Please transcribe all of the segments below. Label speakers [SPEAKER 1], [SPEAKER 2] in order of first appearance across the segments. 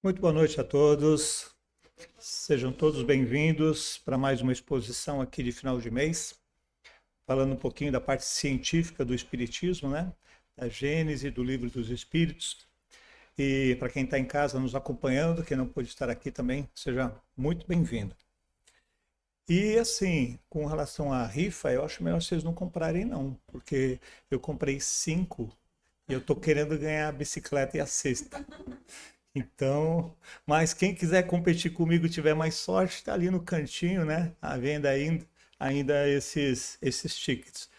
[SPEAKER 1] Muito boa noite a todos. Sejam todos bem-vindos para mais uma exposição aqui de final de mês, falando um pouquinho da parte científica do Espiritismo, né? Da Gênese, do Livro dos Espíritos. E para quem está em casa nos acompanhando, quem não pôde estar aqui também, seja muito bem-vindo. E assim, com relação à rifa, eu acho melhor vocês não comprarem não, porque eu comprei 5 e eu estou querendo ganhar a bicicleta e a cesta. Então, mas quem quiser competir comigo, tiver mais sorte, está ali no cantinho, né? À venda ainda esses tickets.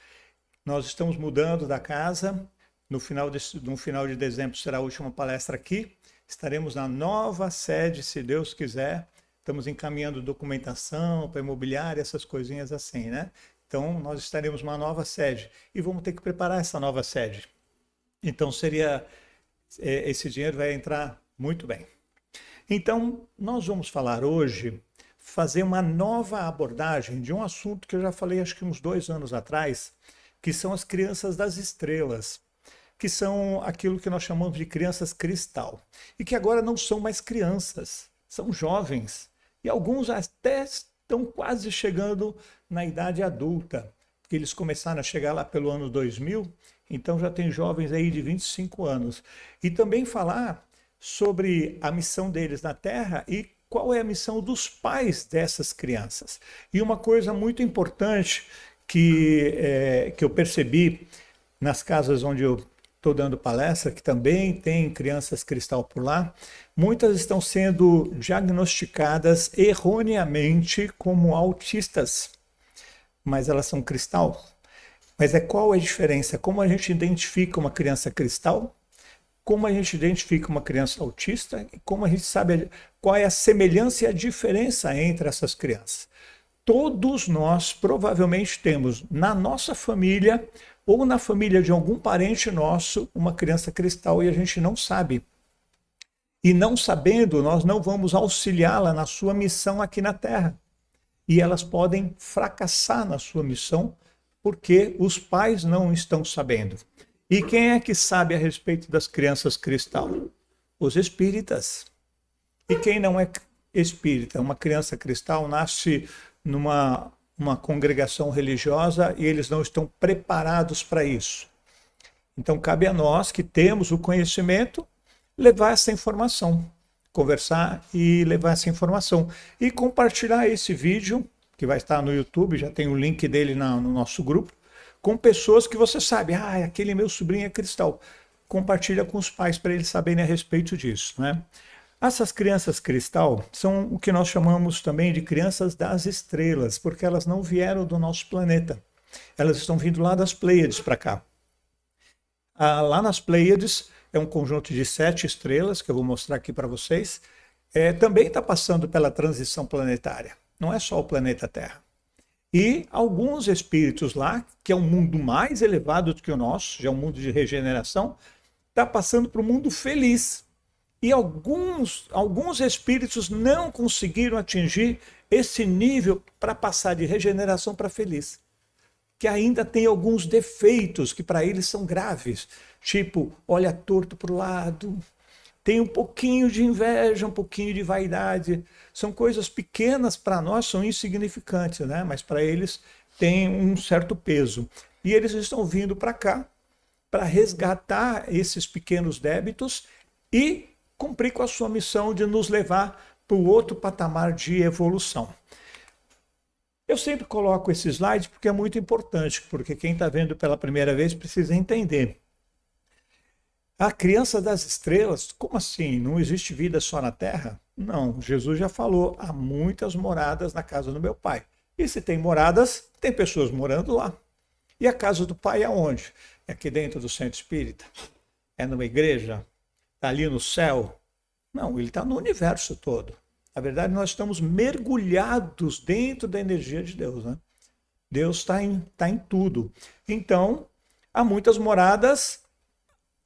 [SPEAKER 1] Nós estamos mudando da casa. No final de dezembro será a última palestra aqui. Estaremos na nova sede, se Deus quiser. Estamos encaminhando documentação para imobiliária, essas coisinhas assim, né? Então, nós estaremos numa nova sede e vamos ter que preparar essa nova sede. Então, esse dinheiro vai entrar muito bem. Então, nós vamos falar hoje, fazer uma nova abordagem de um assunto que eu já falei acho que uns 2 anos atrás, que são as crianças das estrelas, que são aquilo que nós chamamos de crianças cristal, e que agora não são mais crianças, são jovens, e alguns até estão quase chegando na idade adulta, porque eles começaram a chegar lá pelo ano 2000, então já tem jovens aí de 25 anos. E também falar sobre a missão deles na Terra e qual é a missão dos pais dessas crianças. E uma coisa muito importante que eu percebi nas casas onde eu estou dando palestra, que também tem crianças cristal por lá, muitas estão sendo diagnosticadas erroneamente como autistas, mas elas são cristal. Mas qual é a diferença? Como a gente identifica uma criança cristal? Como a gente identifica uma criança autista? E como a gente sabe qual é a semelhança e a diferença entre essas crianças? Todos nós provavelmente temos na nossa família ou na família de algum parente nosso uma criança cristal e a gente não sabe. E não sabendo, nós não vamos auxiliá-la na sua missão aqui na Terra. E elas podem fracassar na sua missão porque os pais não estão sabendo. E quem é que sabe a respeito das crianças cristal? Os espíritas. E quem não é espírita? Uma criança cristal nasce numa congregação religiosa e eles não estão preparados para isso. Então cabe a nós que temos o conhecimento levar essa informação, conversar e levar essa informação e compartilhar esse vídeo que vai estar no YouTube, já tem o link dele no nosso grupo, com pessoas que você sabe, aquele meu sobrinho é cristal. Compartilha com os pais para eles saberem a respeito disso, né? Essas crianças cristal são o que nós chamamos também de crianças das estrelas, porque elas não vieram do nosso planeta. Elas estão vindo lá das Pleiades para cá. Lá nas Pleiades é um conjunto de 7 estrelas, que eu vou mostrar aqui para vocês. Também está passando pela transição planetária. Não é só o planeta Terra. E alguns espíritos lá, que é um mundo mais elevado do que o nosso, já é um mundo de regeneração, está passando para o mundo feliz. E alguns espíritos não conseguiram atingir esse nível para passar de regeneração para feliz. Que ainda tem alguns defeitos que para eles são graves, tipo, olha torto para o lado, tem um pouquinho de inveja, um pouquinho de vaidade. São coisas pequenas para nós, são insignificantes, né? Mas para eles tem um certo peso. E eles estão vindo para cá para resgatar esses pequenos débitos e cumprir com a sua missão de nos levar para o outro patamar de evolução. Eu sempre coloco esse slide porque é muito importante, porque quem está vendo pela primeira vez precisa entender. A criança das estrelas, como assim? Não existe vida só na Terra? Não, Jesus já falou, há muitas moradas na casa do meu Pai. E se tem moradas, tem pessoas morando lá. E a casa do Pai é onde? É aqui dentro do centro espírita? É numa igreja? Está ali no céu? Não, ele está no universo todo. Na verdade, nós estamos mergulhados dentro da energia de Deus, né? Deus está em tudo. Então, há muitas moradas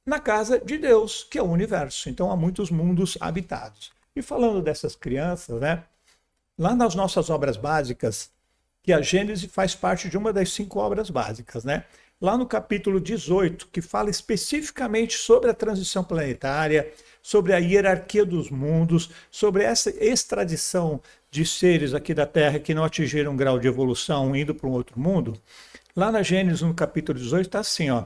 [SPEAKER 1] na casa de Deus, que é o universo. Então há muitos mundos habitados. E falando dessas crianças, né? Lá nas nossas obras básicas, que a Gênese faz parte de uma das 5 obras básicas, né? lá no capítulo 18, que fala especificamente sobre a transição planetária, sobre a hierarquia dos mundos, sobre essa extradição de seres aqui da Terra que não atingiram um grau de evolução indo para um outro mundo. Lá na Gênesis, no capítulo 18, está assim, ó.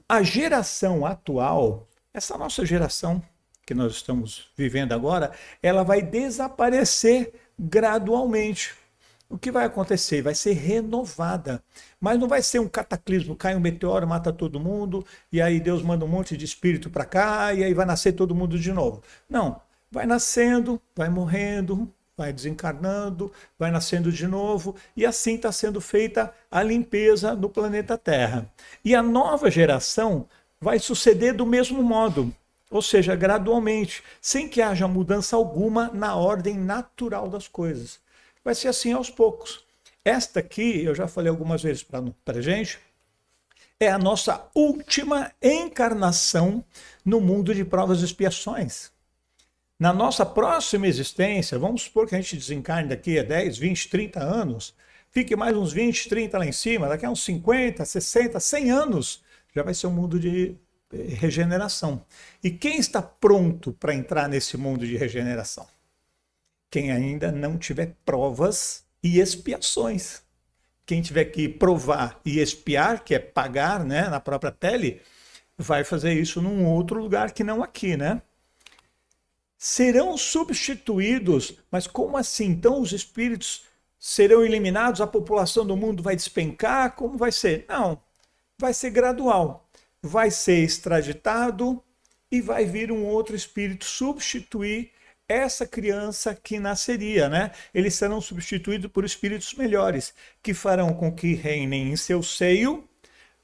[SPEAKER 1] A geração atual, essa nossa geração que nós estamos vivendo agora, ela vai desaparecer gradualmente. O que vai acontecer? Vai ser renovada. Mas não vai ser um cataclismo, cai um meteoro, mata todo mundo, e aí Deus manda um monte de espírito para cá, e aí vai nascer todo mundo de novo. Não, vai nascendo, vai morrendo, vai desencarnando, vai nascendo de novo, e assim está sendo feita a limpeza no planeta Terra. E a nova geração vai suceder do mesmo modo, ou seja, gradualmente, sem que haja mudança alguma na ordem natural das coisas. Vai ser assim aos poucos. Esta aqui, eu já falei algumas vezes para a gente, é a nossa última encarnação no mundo de provas e expiações. Na nossa próxima existência, vamos supor que a gente desencarne daqui a 10, 20, 30 anos, fique mais uns 20, 30 lá em cima, daqui a uns 50, 60, 100 anos, já vai ser um mundo de regeneração. E quem está pronto para entrar nesse mundo de regeneração? Quem ainda não tiver provas e expiações. Quem tiver que provar e expiar, que é pagar, né, na própria pele, vai fazer isso num outro lugar que não aqui, né? Serão substituídos, mas como assim? Então os espíritos serão eliminados, a população do mundo vai despencar? Como vai ser? Não, vai ser gradual. Vai ser extraditado e vai vir um outro espírito substituir essa criança que nasceria, né? Eles serão substituídos por espíritos melhores, que farão com que reinem em seu seio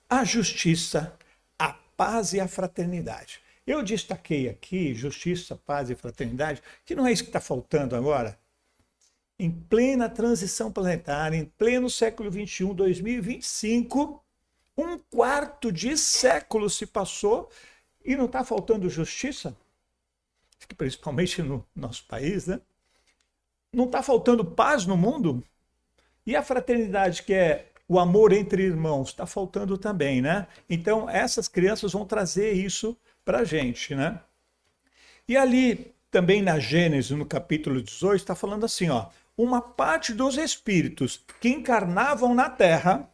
[SPEAKER 1] a justiça, a paz e a fraternidade. Eu destaquei aqui justiça, paz e fraternidade, que não é isso que está faltando agora. Em plena transição planetária, em pleno século XXI, 2025, um quarto de século se passou e não está faltando justiça? Principalmente no nosso país, né? Não está faltando paz no mundo? E a fraternidade, que é o amor entre irmãos, está faltando também, né? Então, essas crianças vão trazer isso para a gente, né? E ali, também na Gênesis, no capítulo 18, está falando assim, ó, uma parte dos espíritos que encarnavam na Terra,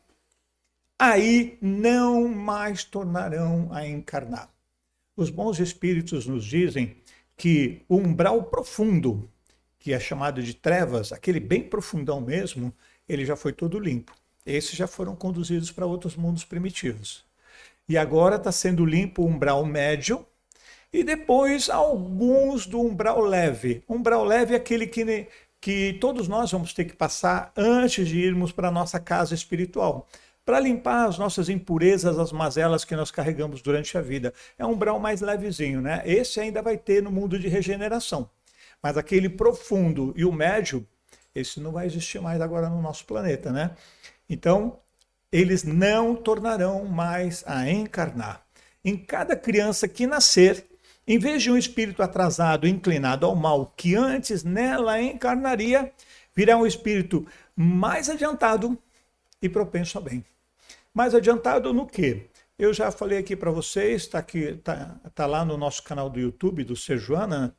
[SPEAKER 1] aí não mais tornarão a encarnar. Os bons espíritos nos dizem que o umbral profundo, que é chamado de trevas, aquele bem profundão mesmo, ele já foi todo limpo. Esses já foram conduzidos para outros mundos primitivos. E agora está sendo limpo o umbral médio e depois alguns do umbral leve. Umbral leve é aquele que todos nós vamos ter que passar antes de irmos para a nossa casa espiritual, para limpar as nossas impurezas, as mazelas que nós carregamos durante a vida. É um umbral mais levezinho, né? Esse ainda vai ter no mundo de regeneração. Mas aquele profundo e o médio, esse não vai existir mais agora no nosso planeta, né? Então, eles não tornarão mais a encarnar. Em cada criança que nascer, em vez de um espírito atrasado, inclinado ao mal, que antes nela encarnaria, virá um espírito mais adiantado e propenso ao bem. Mais adiantado no quê? Eu já falei aqui para vocês, tá lá no nosso canal do YouTube, do Sejuana,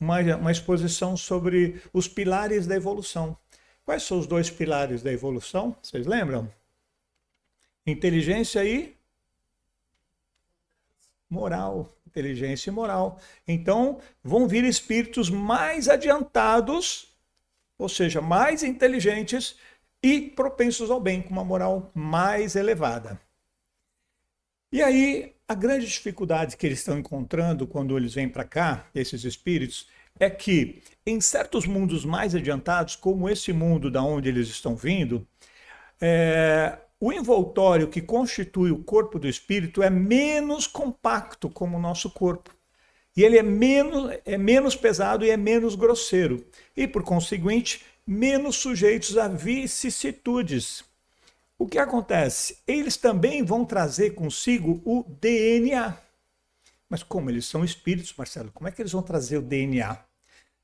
[SPEAKER 1] uma exposição sobre os pilares da evolução. Quais são os dois pilares da evolução? Vocês lembram? Inteligência e moral. Inteligência e moral. Então, vão vir espíritos mais adiantados, ou seja, mais inteligentes e propensos ao bem, com uma moral mais elevada. E aí, a grande dificuldade que eles estão encontrando quando eles vêm para cá, esses espíritos, é que em certos mundos mais adiantados, como esse mundo da onde eles estão vindo, o envoltório que constitui o corpo do espírito é menos compacto como o nosso corpo. E ele é menos pesado e é menos grosseiro. E, por conseguinte, menos sujeitos a vicissitudes. O que acontece? Eles também vão trazer consigo o DNA. Mas como eles são espíritos, Marcelo, como é que eles vão trazer o DNA?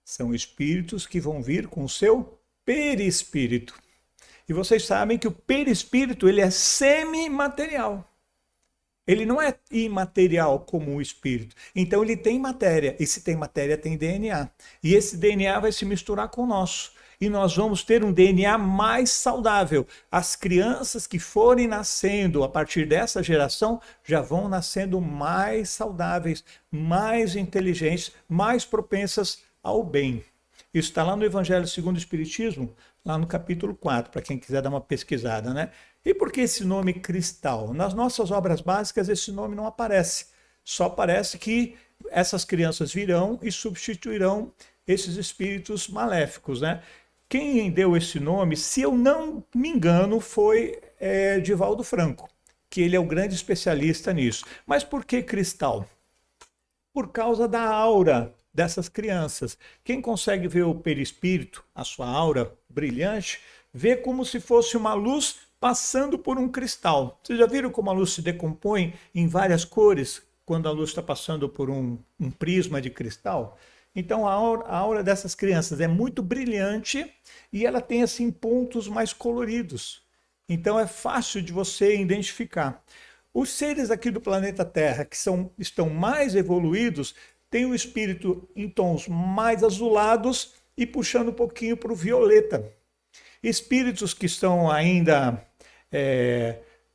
[SPEAKER 1] São espíritos que vão vir com o seu perispírito. E vocês sabem que o perispírito ele é semimaterial. Ele não é imaterial como o espírito. Então ele tem matéria. E se tem matéria, tem DNA. E esse DNA vai se misturar com o nosso. E nós vamos ter um DNA mais saudável. As crianças que forem nascendo a partir dessa geração já vão nascendo mais saudáveis, mais inteligentes, mais propensas ao bem. Isso está lá no Evangelho segundo o Espiritismo, lá no capítulo 4, para quem quiser dar uma pesquisada, né? E por que esse nome cristal? Nas nossas obras básicas esse nome não aparece. Só aparece que essas crianças virão e substituirão esses espíritos maléficos, né? Quem deu esse nome, se eu não me engano, foi Divaldo Franco, que ele é o grande especialista nisso. Mas por que cristal? Por causa da aura dessas crianças. Quem consegue ver o perispírito, a sua aura brilhante, vê como se fosse uma luz passando por um cristal. Vocês já viram como a luz se decompõe em várias cores quando a luz está passando por um prisma de cristal? Então a aura dessas crianças é muito brilhante e ela tem assim pontos mais coloridos. Então é fácil de você identificar. Os seres aqui do planeta Terra que estão mais evoluídos têm o espírito em tons mais azulados e puxando um pouquinho para o violeta. Espíritos que estão ainda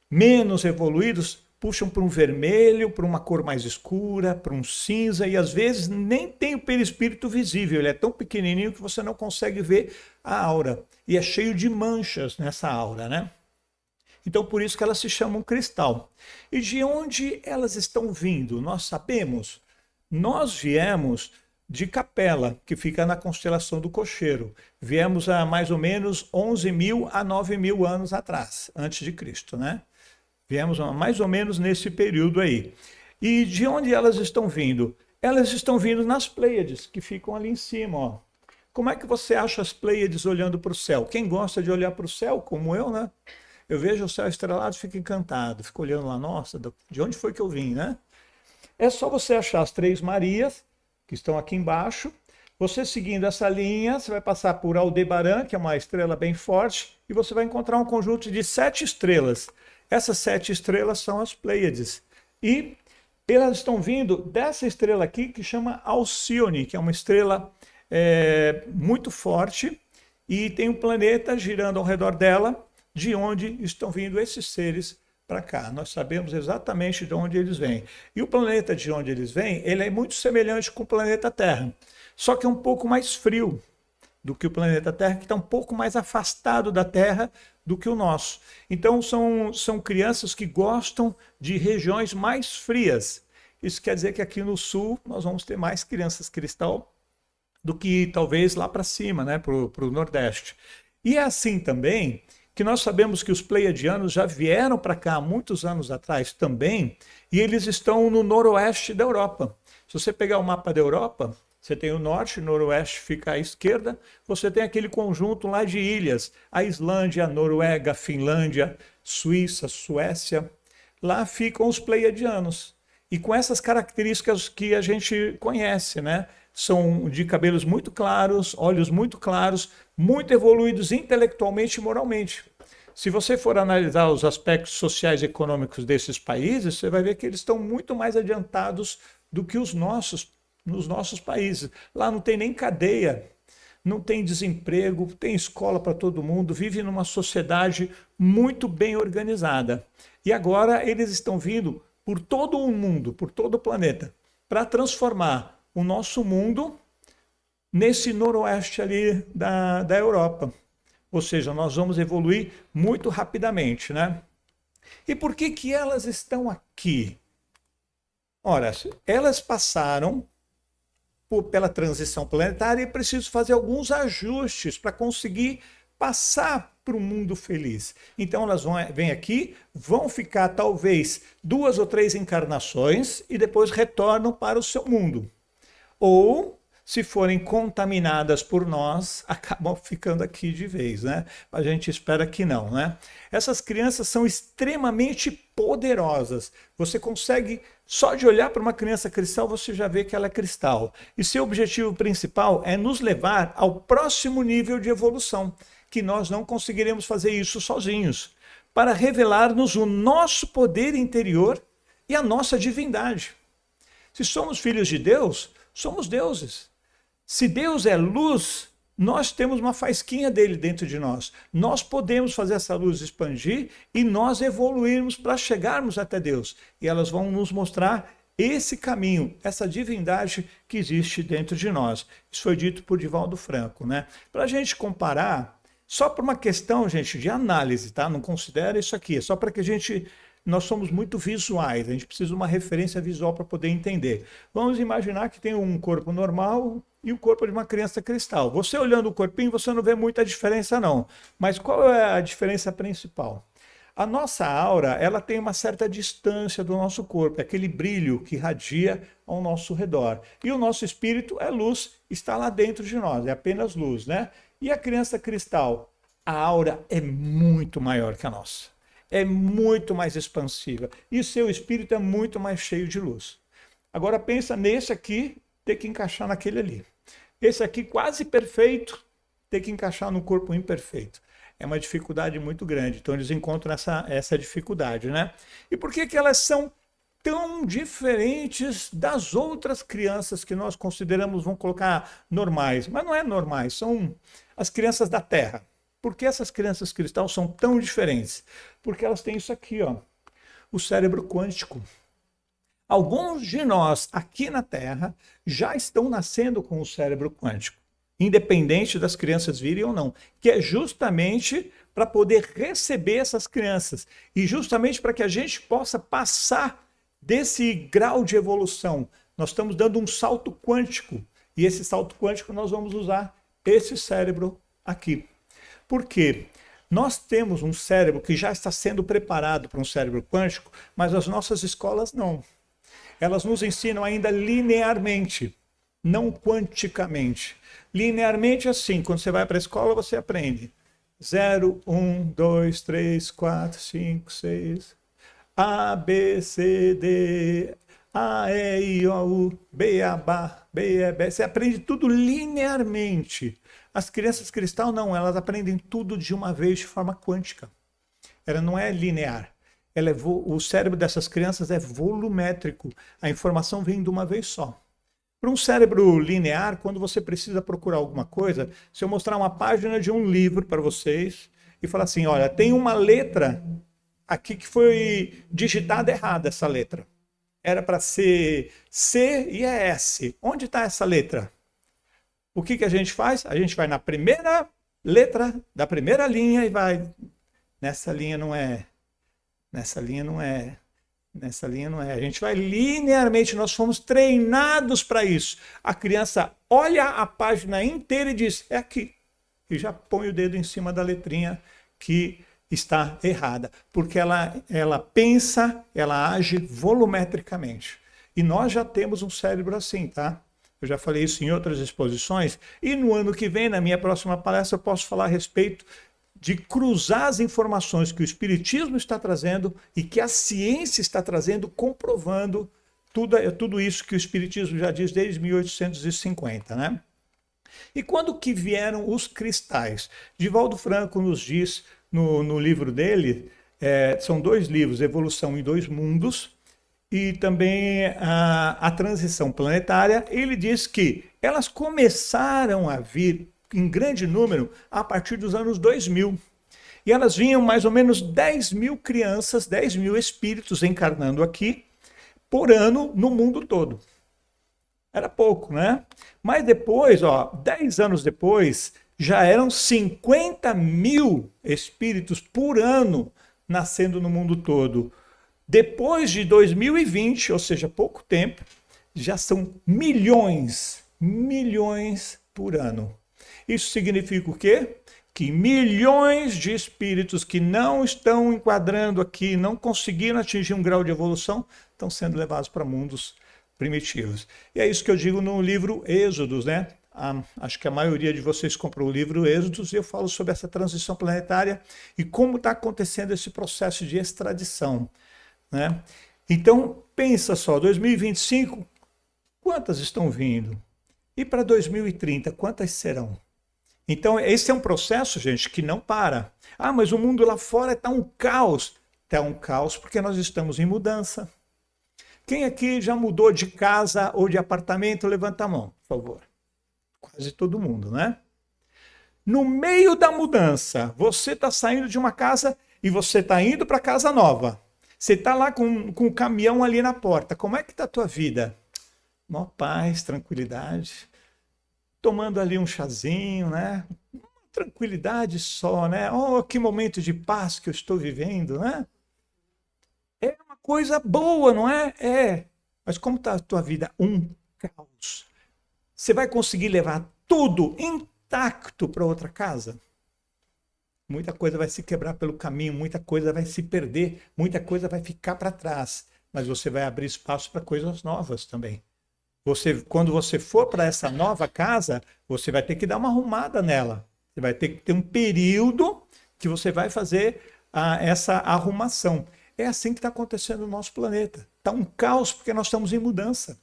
[SPEAKER 1] menos evoluídos puxam para um vermelho, para uma cor mais escura, para um cinza, e às vezes nem tem o perispírito visível, ele é tão pequenininho que você não consegue ver a aura, e é cheio de manchas nessa aura, né? Então por isso que elas se chamam cristal. E de onde elas estão vindo? Nós sabemos. Nós viemos de Capela, que fica na constelação do Cocheiro. Viemos há mais ou menos 11.000 a 9.000 anos atrás, antes de Cristo, né? Viemos mais ou menos nesse período aí. E de onde elas estão vindo? Elas estão vindo nas Pleiades, que ficam ali em cima, ó. Como é que você acha as Pleiades olhando para o céu? Quem gosta de olhar para o céu, como eu, né? Eu vejo o céu estrelado e fico encantado, fico olhando lá, nossa, de onde foi que eu vim, né? É só você achar as Três Marias, que estão aqui embaixo. Você seguindo essa linha, você vai passar por Aldebaran, que é uma estrela bem forte, e você vai encontrar um conjunto de 7 estrelas. Essas 7 estrelas são as Pleiades. E elas estão vindo dessa estrela aqui, que chama Alcione, que é uma estrela muito forte, e tem um planeta girando ao redor dela, de onde estão vindo esses seres para cá. Nós sabemos exatamente de onde eles vêm. E o planeta de onde eles vêm, ele é muito semelhante com o planeta Terra, só que é um pouco mais frio do que o planeta Terra, que está um pouco mais afastado da Terra do que o nosso. Então são crianças que gostam de regiões mais frias. Isso quer dizer que aqui no sul nós vamos ter mais crianças cristal do que talvez lá para cima, né, para o Nordeste. E é assim também que nós sabemos que os pleiadianos já vieram para cá há muitos anos atrás também, e eles estão no noroeste da Europa. Se você pegar o mapa da Europa, você tem o norte, o noroeste fica à esquerda, você tem aquele conjunto lá de ilhas, a Islândia, a Noruega, a Finlândia, Suíça, Suécia, lá ficam os pleiadianos. E com essas características que a gente conhece, né? São de cabelos muito claros, olhos muito claros, muito evoluídos intelectualmente e moralmente. Se você for analisar os aspectos sociais e econômicos desses países, você vai ver que eles estão muito mais adiantados do que nos nossos países. Lá não tem nem cadeia, não tem desemprego, tem escola para todo mundo, vive numa sociedade muito bem organizada. E agora eles estão vindo por todo o mundo, por todo o planeta, para transformar o nosso mundo nesse noroeste ali da Europa. Ou seja, nós vamos evoluir muito rapidamente, né? E por que elas estão aqui? Ora, elas passaram pela transição planetária e preciso fazer alguns ajustes para conseguir passar para o mundo feliz. Então elas vêm aqui, vão ficar talvez 2 ou 3 encarnações e depois retornam para o seu mundo. Ou, se forem contaminadas por nós, acabam ficando aqui de vez, né? A gente espera que não, né? Essas crianças são extremamente poderosas. Você consegue, só de olhar para uma criança cristal, você já vê que ela é cristal. E seu objetivo principal é nos levar ao próximo nível de evolução, que nós não conseguiremos fazer isso sozinhos, para revelar-nos o nosso poder interior e a nossa divindade. Se somos filhos de Deus, somos deuses. Se Deus é luz, nós temos uma faísquinha dele dentro de nós. Nós podemos fazer essa luz expandir e nós evoluirmos para chegarmos até Deus. E elas vão nos mostrar esse caminho, essa divindade que existe dentro de nós. Isso foi dito por Divaldo Franco, né? Para a gente comparar, só por uma questão, gente, de análise, tá? Não considera isso aqui, é só para que a gente... Nós somos muito visuais, a gente precisa de uma referência visual para poder entender. Vamos imaginar que tem um corpo normal e o corpo de uma criança cristal. Você olhando o corpinho, você não vê muita diferença não. Mas qual é a diferença principal? A nossa aura, ela tem uma certa distância do nosso corpo, é aquele brilho que irradia ao nosso redor. E o nosso espírito é luz, está lá dentro de nós, é apenas luz, né? E a criança cristal, a aura é muito maior que a nossa. É muito mais expansiva. E o seu espírito é muito mais cheio de luz. Agora pensa nesse aqui, ter que encaixar naquele ali. Esse aqui quase perfeito, ter que encaixar no corpo imperfeito. É uma dificuldade muito grande. Então eles encontram essa dificuldade, né? E por que elas são tão diferentes das outras crianças que nós consideramos, vamos colocar, normais? Mas não é normais, são as crianças da Terra. Por que essas crianças cristais são tão diferentes? Porque elas têm isso aqui, ó, o cérebro quântico. Alguns de nós aqui na Terra já estão nascendo com o cérebro quântico, independente das crianças virem ou não, que é justamente para poder receber essas crianças e justamente para que a gente possa passar desse grau de evolução. Nós estamos dando um salto quântico e esse salto quântico nós vamos usar esse cérebro aqui. Por quê? Nós temos um cérebro que já está sendo preparado para um cérebro quântico, mas as nossas escolas não. Elas nos ensinam ainda linearmente, não quanticamente. Linearmente assim, quando você vai para a escola, você aprende 0, 1, 2, 3, 4, 5, 6, A, B, C, D, A, E, I, O, U, B, A, Bá, B, E, B. Você aprende tudo linearmente. As crianças cristal não, elas aprendem tudo de uma vez de forma quântica. Ela não é linear. O cérebro dessas crianças é volumétrico. A informação vem de uma vez só. Para um cérebro linear, quando você precisa procurar alguma coisa, se eu mostrar uma página de um livro para vocês e falar assim, olha, tem uma letra aqui que foi digitada errada, essa letra. Era para ser C e é S. Onde está essa letra? O que a gente faz? A gente vai na primeira letra da primeira linha e vai... Nessa linha não é. Nessa linha não é. Nessa linha não é. A gente vai linearmente, nós fomos treinados para isso. A criança olha a página inteira e diz, é aqui. E já põe o dedo em cima da letrinha que está errada. Porque ela pensa, ela age volumetricamente. E nós já temos um cérebro assim, tá? Eu já falei isso em outras exposições. E no ano que vem, na minha próxima palestra, eu posso falar a respeito de cruzar as informações que o Espiritismo está trazendo e que a ciência está trazendo, comprovando tudo isso que o Espiritismo já diz desde 1850, né? E quando que vieram os cristais? Divaldo Franco nos diz no livro dele, são 2 livros, Evolução em 2 Mundos, e também a transição planetária. Ele diz que elas começaram a vir em grande número a partir dos anos 2000. E elas vinham mais ou menos 10 mil crianças, 10 mil espíritos encarnando aqui por ano no mundo todo. Era pouco, né? Mas depois, 10 anos depois, já eram 50 mil espíritos por ano nascendo no mundo todo. Depois de 2020, ou seja, pouco tempo, já são milhões por ano. Isso significa o quê? Que milhões de espíritos que não estão enquadrando aqui, não conseguiram atingir um grau de evolução, estão sendo levados para mundos primitivos. E é isso que eu digo no livro Êxodos, né? Acho que a maioria de vocês comprou o livro Êxodos e eu falo sobre essa transição planetária e como está acontecendo esse processo de extradição, né? Então, pensa só, 2025, quantas estão vindo? E para 2030, quantas serão? Então, esse é um processo, gente, que não para. Mas o mundo lá fora está um caos. Está um caos porque nós estamos em mudança. Quem aqui já mudou de casa ou de apartamento? Levanta a mão, por favor. Quase todo mundo, né? No meio da mudança, você está saindo de uma casa e você está indo para casa nova. Você está lá com o caminhão ali na porta. Como é que está a tua vida? Mó paz, tranquilidade. Tomando ali um chazinho, né? Tranquilidade só, né? Oh, que momento de paz que eu estou vivendo, né? É uma coisa boa, não é? É. Mas como está a tua vida? Um caos. Você vai conseguir levar tudo intacto para outra casa? Muita coisa vai se quebrar pelo caminho, muita coisa vai se perder, muita coisa vai ficar para trás. Mas você vai abrir espaço para coisas novas também. Quando você for para essa nova casa, você vai ter que dar uma arrumada nela. Você vai ter que ter um período que você vai fazer essa arrumação. É assim que está acontecendo no nosso planeta. Está um caos porque nós estamos em mudança.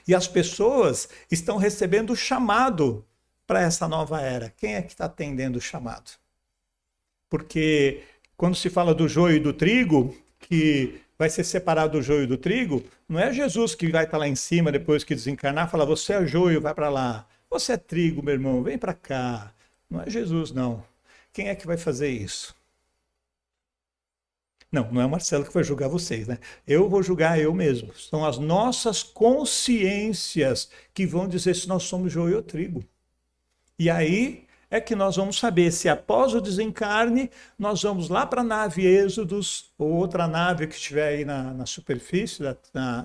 [SPEAKER 1] E as pessoas estão recebendo o chamado para essa nova era. Quem é que está atendendo o chamado? Porque quando se fala do joio e do trigo, que vai ser separado do joio do trigo, não é Jesus que vai estar lá em cima depois que desencarnar, fala, você é joio, vai para lá. Você é trigo, meu irmão, vem para cá. Não é Jesus, não. Quem é que vai fazer isso? Não, não é o Marcelo que vai julgar vocês, né? Eu vou julgar eu mesmo. São as nossas consciências que vão dizer se nós somos joio ou trigo. E aí é que nós vamos saber se após o desencarne nós vamos lá para a nave Êxodos ou outra nave que estiver aí na superfície,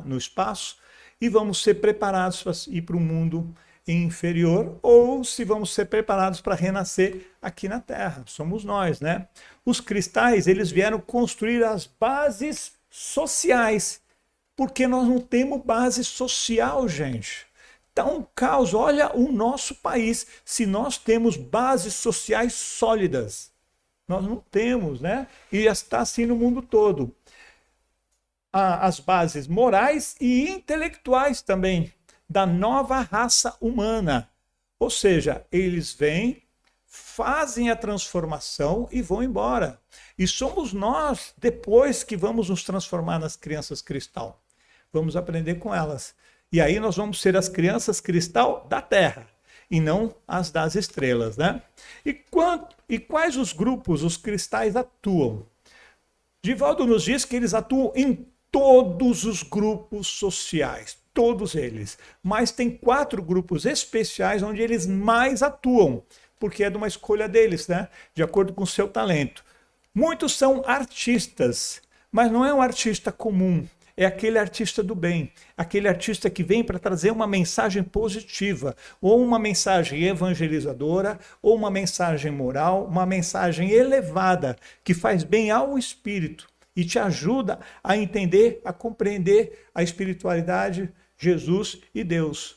[SPEAKER 1] no espaço, e vamos ser preparados para ir para o mundo inferior, ou se vamos ser preparados para renascer aqui na Terra. Somos nós, né? Os cristais, eles vieram construir as bases sociais, porque nós não temos base social, gente. Está um caos. Olha o nosso país, se nós temos bases sociais sólidas. Nós não temos, né? E está assim no mundo todo. As bases morais e intelectuais também da nova raça humana. Ou seja, eles vêm, fazem a transformação e vão embora. E somos nós, depois, que vamos nos transformar nas crianças cristal. Vamos aprender com elas. E aí nós vamos ser as crianças cristal da Terra, e não as das estrelas, né? E quais os grupos os cristais atuam? Divaldo nos diz que eles atuam em todos os grupos sociais, todos eles. Mas tem 4 grupos especiais onde eles mais atuam, porque é de uma escolha deles, né? De acordo com o seu talento. Muitos são artistas, mas não é um artista comum. É aquele artista do bem, aquele artista que vem para trazer uma mensagem positiva, ou uma mensagem evangelizadora, ou uma mensagem moral, uma mensagem elevada, que faz bem ao espírito e te ajuda a entender, a compreender a espiritualidade, Jesus e Deus.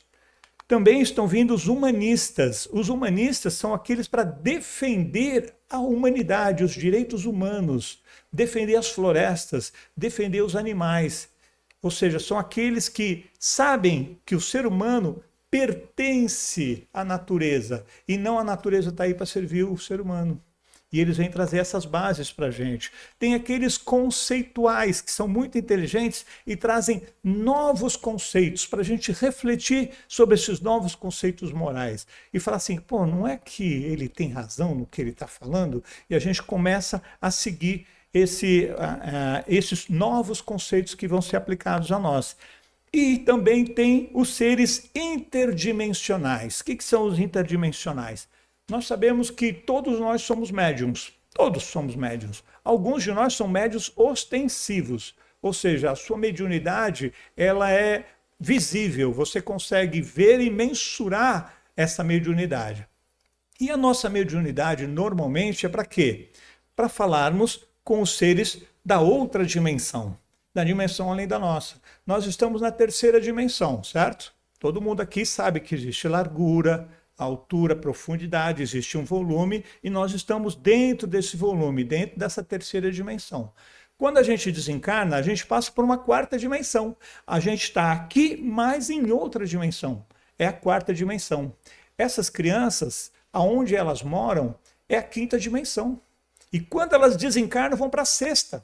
[SPEAKER 1] Também estão vindo os humanistas. Os humanistas são aqueles para defender a humanidade, os direitos humanos, defender as florestas, defender os animais. Ou seja, são aqueles que sabem que o ser humano pertence à natureza e não a natureza está aí para servir o ser humano. E eles vêm trazer essas bases para a gente. Tem aqueles conceituais que são muito inteligentes e trazem novos conceitos para a gente refletir sobre esses novos conceitos morais. E falar assim, pô, não é que ele tem razão no que ele está falando? E a gente começa a seguir esses novos conceitos que vão ser aplicados a nós. E também tem os seres interdimensionais. O que são os interdimensionais? Nós sabemos que todos nós somos médiums. Todos somos médiums. Alguns de nós são médiums ostensivos. Ou seja, a sua mediunidade ela é visível. Você consegue ver e mensurar essa mediunidade. E a nossa mediunidade normalmente é para quê? Para falarmos com os seres da outra dimensão. Da dimensão além da nossa. Nós estamos na 3ª dimensão, certo? Todo mundo aqui sabe que existe largura, altura, profundidade, existe um volume e nós estamos dentro desse volume, dentro dessa 3ª dimensão. Quando a gente desencarna, a gente passa por uma 4ª dimensão. A gente está aqui, mas em outra dimensão. É a 4ª dimensão. Essas crianças, aonde elas moram, é a 5ª dimensão. E quando elas desencarnam, vão para a 6ª.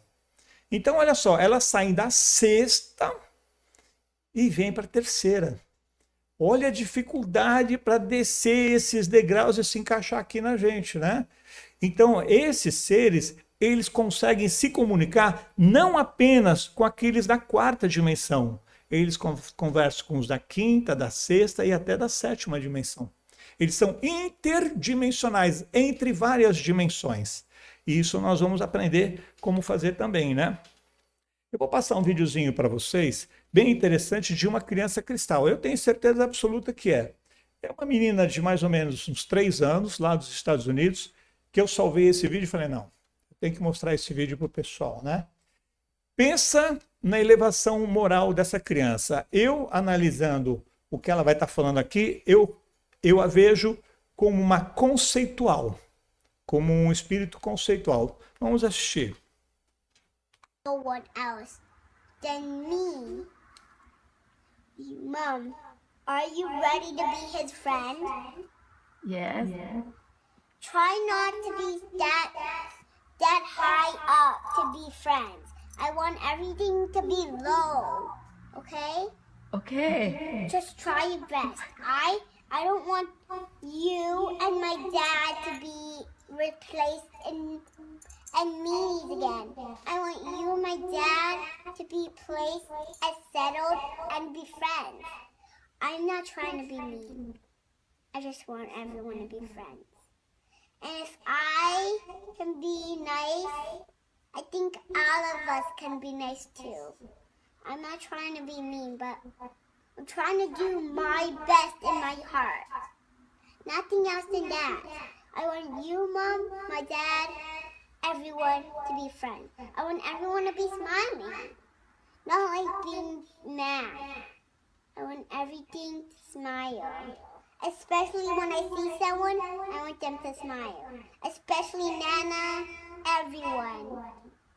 [SPEAKER 1] Então, olha só, elas saem da 6ª e vem para a terceira. Olha a dificuldade para descer esses degraus e se encaixar aqui na gente, né? Então, esses seres, eles conseguem se comunicar não apenas com aqueles da quarta dimensão. Eles conversam com os da quinta, da sexta e até da sétima dimensão. Eles são interdimensionais, entre várias dimensões. E isso nós vamos aprender como fazer também, né? Eu vou passar um videozinho para vocês, bem interessante, de uma criança cristal. Eu tenho certeza absoluta que é. É uma menina de mais ou menos uns 3 anos, lá dos Estados Unidos, que eu salvei esse vídeo e falei, não, tem que mostrar esse vídeo para o pessoal, né? Pensa na elevação moral dessa criança. Eu, analisando o que ela vai estar falando aqui, eu a vejo como uma conceitual, como um espírito conceitual. Vamos assistir.
[SPEAKER 2] No one else than me. Mom, are you ready to be his friend?
[SPEAKER 3] Yes.
[SPEAKER 2] Try not to be that high up to be friends. I want everything to be low. Okay?
[SPEAKER 3] Okay.
[SPEAKER 2] Just try your best. I don't want you and my dad to be replaced and meanies again. I want you and my dad to be placed as settled and be friends. I'm not trying to be mean. I just want everyone to be friends. And if I can be nice, I think all of us can be nice too. I'm not trying to be mean, but I'm trying to do my best in my heart. Nothing else than that. I want you, Mom, my dad, everyone to be friends. I want everyone to be smiling. Not like being mad. I want everything to smile. Especially when I see someone, I want them to smile. Especially Nana, everyone.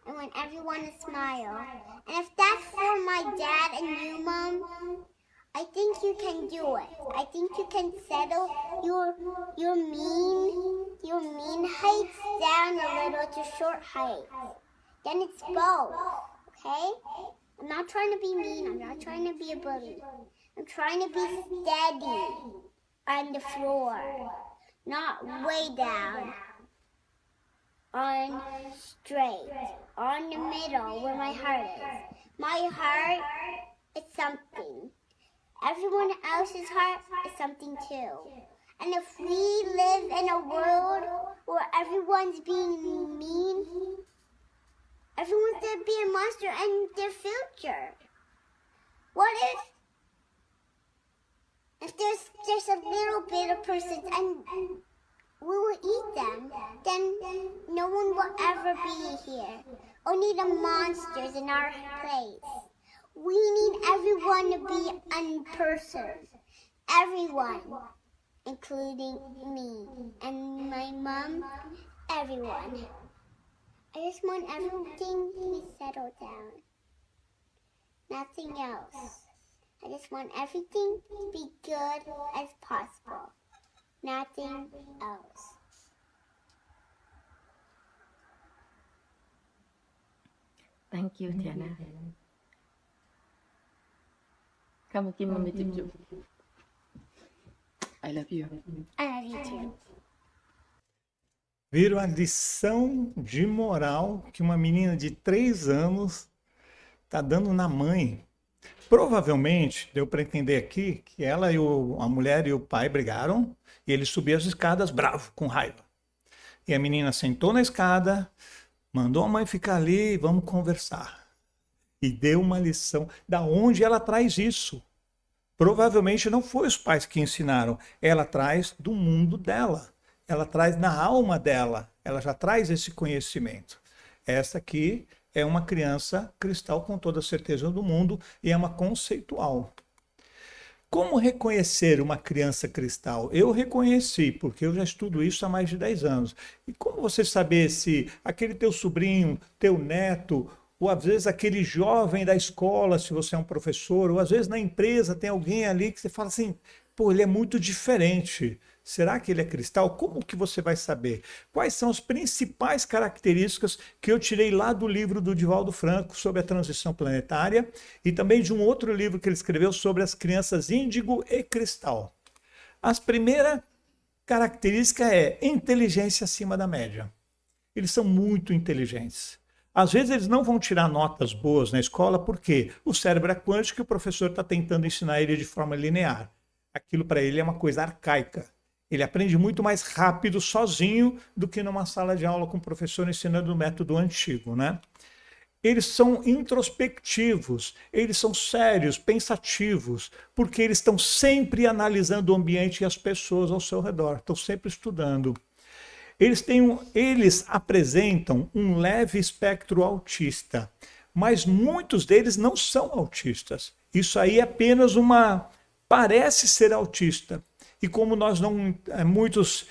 [SPEAKER 2] I want everyone to smile. And if that's for my dad and you, Mom, I think you can do it. I think you can settle your mean heights down a little to short heights. Then it's both, okay? I'm not trying to be mean. I'm not trying to be a bully. I'm trying to be steady on the floor, not way down. On straight, on the middle where my heart is. My heart is something. Everyone else's heart is something too. And if we live in a world where everyone's being mean, everyone's gonna be a monster in their future. What if there's just a little bit of persons and we will eat them, then no one will ever be here. Only the monsters in our place. We need everyone to be a person. Everyone, including me and my mom, everyone. I just want everything to be settled down. Nothing else. I just want everything to be good as possible. Nothing else.
[SPEAKER 3] Thank you, Tiana. Come give mommy chụp. I love you.
[SPEAKER 2] I love you too.
[SPEAKER 1] Viram a lição de moral que uma menina de 3 anos está dando na mãe. Provavelmente, deu para entender aqui que ela e a mulher e o pai brigaram e ele subiu as escadas bravo, com raiva. E a menina sentou na escada, mandou a mãe ficar ali, vamos conversar. E deu uma lição. Da onde ela traz isso? Provavelmente não foi os pais que ensinaram. Ela traz do mundo dela. Ela traz na alma dela. Ela já traz esse conhecimento. Essa aqui é uma criança cristal com toda a certeza do mundo e é uma conceitual. Como reconhecer uma criança cristal? Eu reconheci, porque eu já estudo isso há mais de 10 anos. E como você saber se aquele teu sobrinho, teu neto, ou às vezes aquele jovem da escola, se você é um professor, ou às vezes na empresa tem alguém ali que você fala assim, Pô, ele é muito diferente. Será que ele é cristal? Como que você vai saber? Quais são as principais características que eu tirei lá do livro do Divaldo Franco sobre a transição planetária e também de um outro livro que ele escreveu sobre as crianças índigo e cristal? A primeira característica é inteligência acima da média. Eles são muito inteligentes. Às vezes eles não vão tirar notas boas na escola porque o cérebro é quântico e o professor está tentando ensinar ele de forma linear. Aquilo para ele é uma coisa arcaica. Ele aprende muito mais rápido sozinho do que numa sala de aula com o professor ensinando o método antigo, né? Eles são introspectivos, eles são sérios, pensativos, porque eles estão sempre analisando o ambiente e as pessoas ao seu redor, estão sempre estudando. Eles apresentam um leve espectro autista, mas muitos deles não são autistas. Isso aí é apenas parece ser autista. E como nós muitos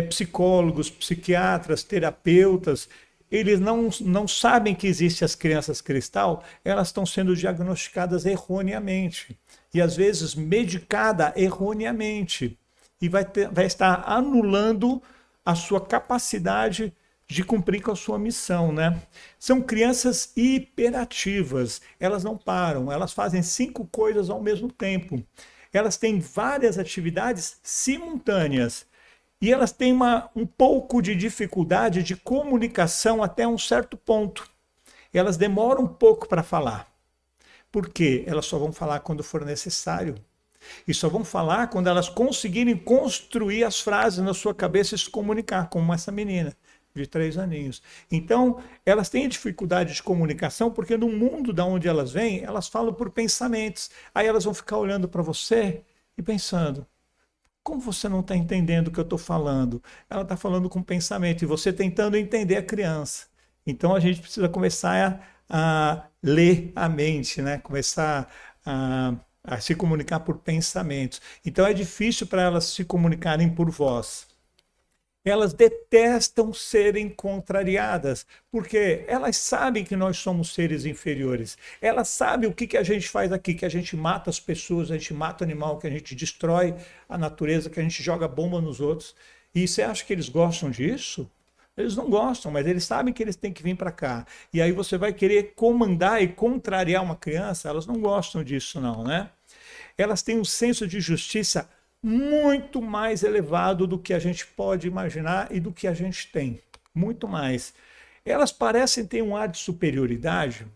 [SPEAKER 1] psicólogos, psiquiatras, terapeutas, eles não sabem que existem as crianças cristal, elas estão sendo diagnosticadas erroneamente. E às vezes medicada erroneamente. E vai estar anulando a sua capacidade de cumprir com a sua missão, né? São crianças hiperativas, elas não param, elas fazem 5 coisas ao mesmo tempo. Elas têm várias atividades simultâneas e elas têm um pouco de dificuldade de comunicação até um certo ponto. Elas demoram um pouco para falar. Por quê? Elas só vão falar quando for necessário. E só vão falar quando elas conseguirem construir as frases na sua cabeça e se comunicar, como essa menina de 3 aninhos. Então, elas têm dificuldade de comunicação porque no mundo de onde elas vêm, elas falam por pensamentos. Aí elas vão ficar olhando para você e pensando, como você não está entendendo o que eu estou falando? Ela está falando com pensamento e você tentando entender a criança. Então, a gente precisa começar a ler a mente, né? Começar a se comunicar por pensamentos. Então, é difícil para elas se comunicarem por voz. Elas detestam serem contrariadas, porque elas sabem que nós somos seres inferiores. Elas sabem o que a gente faz aqui, que a gente mata as pessoas, a gente mata o animal, que a gente destrói a natureza, que a gente joga bomba nos outros. E você acha que eles gostam disso? Eles não gostam, mas eles sabem que eles têm que vir para cá. E aí você vai querer comandar e contrariar uma criança, elas não gostam disso não, né? Elas têm um senso de justiça muito mais elevado do que a gente pode imaginar e do que a gente tem. Muito mais. Elas parecem ter um ar de superioridade.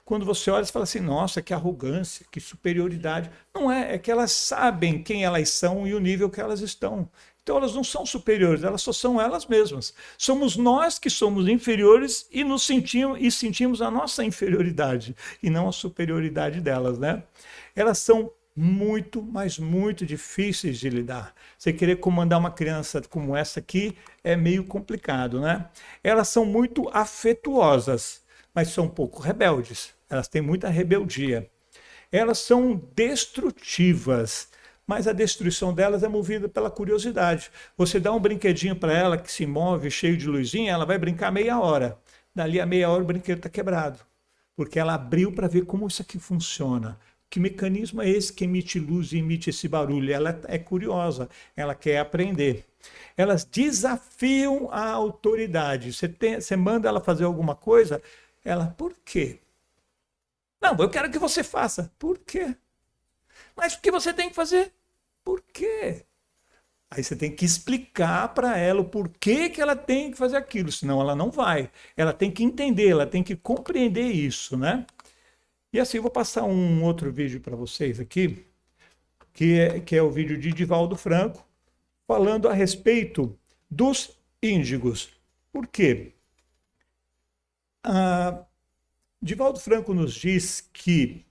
[SPEAKER 1] Quando você olha e fala assim, nossa, que arrogância, que superioridade. Não é, é que elas sabem quem elas são e o nível que elas estão. Então elas não são superiores, elas só são elas mesmas. Somos nós que somos inferiores e sentimos a nossa inferioridade e não a superioridade delas, né? Elas são muito, mas muito difíceis de lidar. Você querer comandar uma criança como essa aqui é meio complicado, né? Elas são muito afetuosas, mas são um pouco rebeldes. Elas têm muita rebeldia. Elas são destrutivas, mas a destruição delas é movida pela curiosidade. Você dá um brinquedinho para ela que se move cheio de luzinha, ela vai brincar meia hora. Dali a meia hora o brinquedo está quebrado, porque ela abriu para ver como isso aqui funciona. Que mecanismo é esse que emite luz e emite esse barulho? Ela é curiosa, ela quer aprender. Elas desafiam a autoridade. Você manda ela fazer alguma coisa, ela, por quê? Não, eu quero que você faça. Por quê? Mas o que você tem que fazer? Por quê? Aí você tem que explicar para ela o porquê que ela tem que fazer aquilo, senão ela não vai. Ela tem que entender, ela tem que compreender isso, né? E assim, eu vou passar um outro vídeo para vocês aqui, que é o vídeo de Divaldo Franco, falando a respeito dos índigos. Por quê? Divaldo Franco nos diz que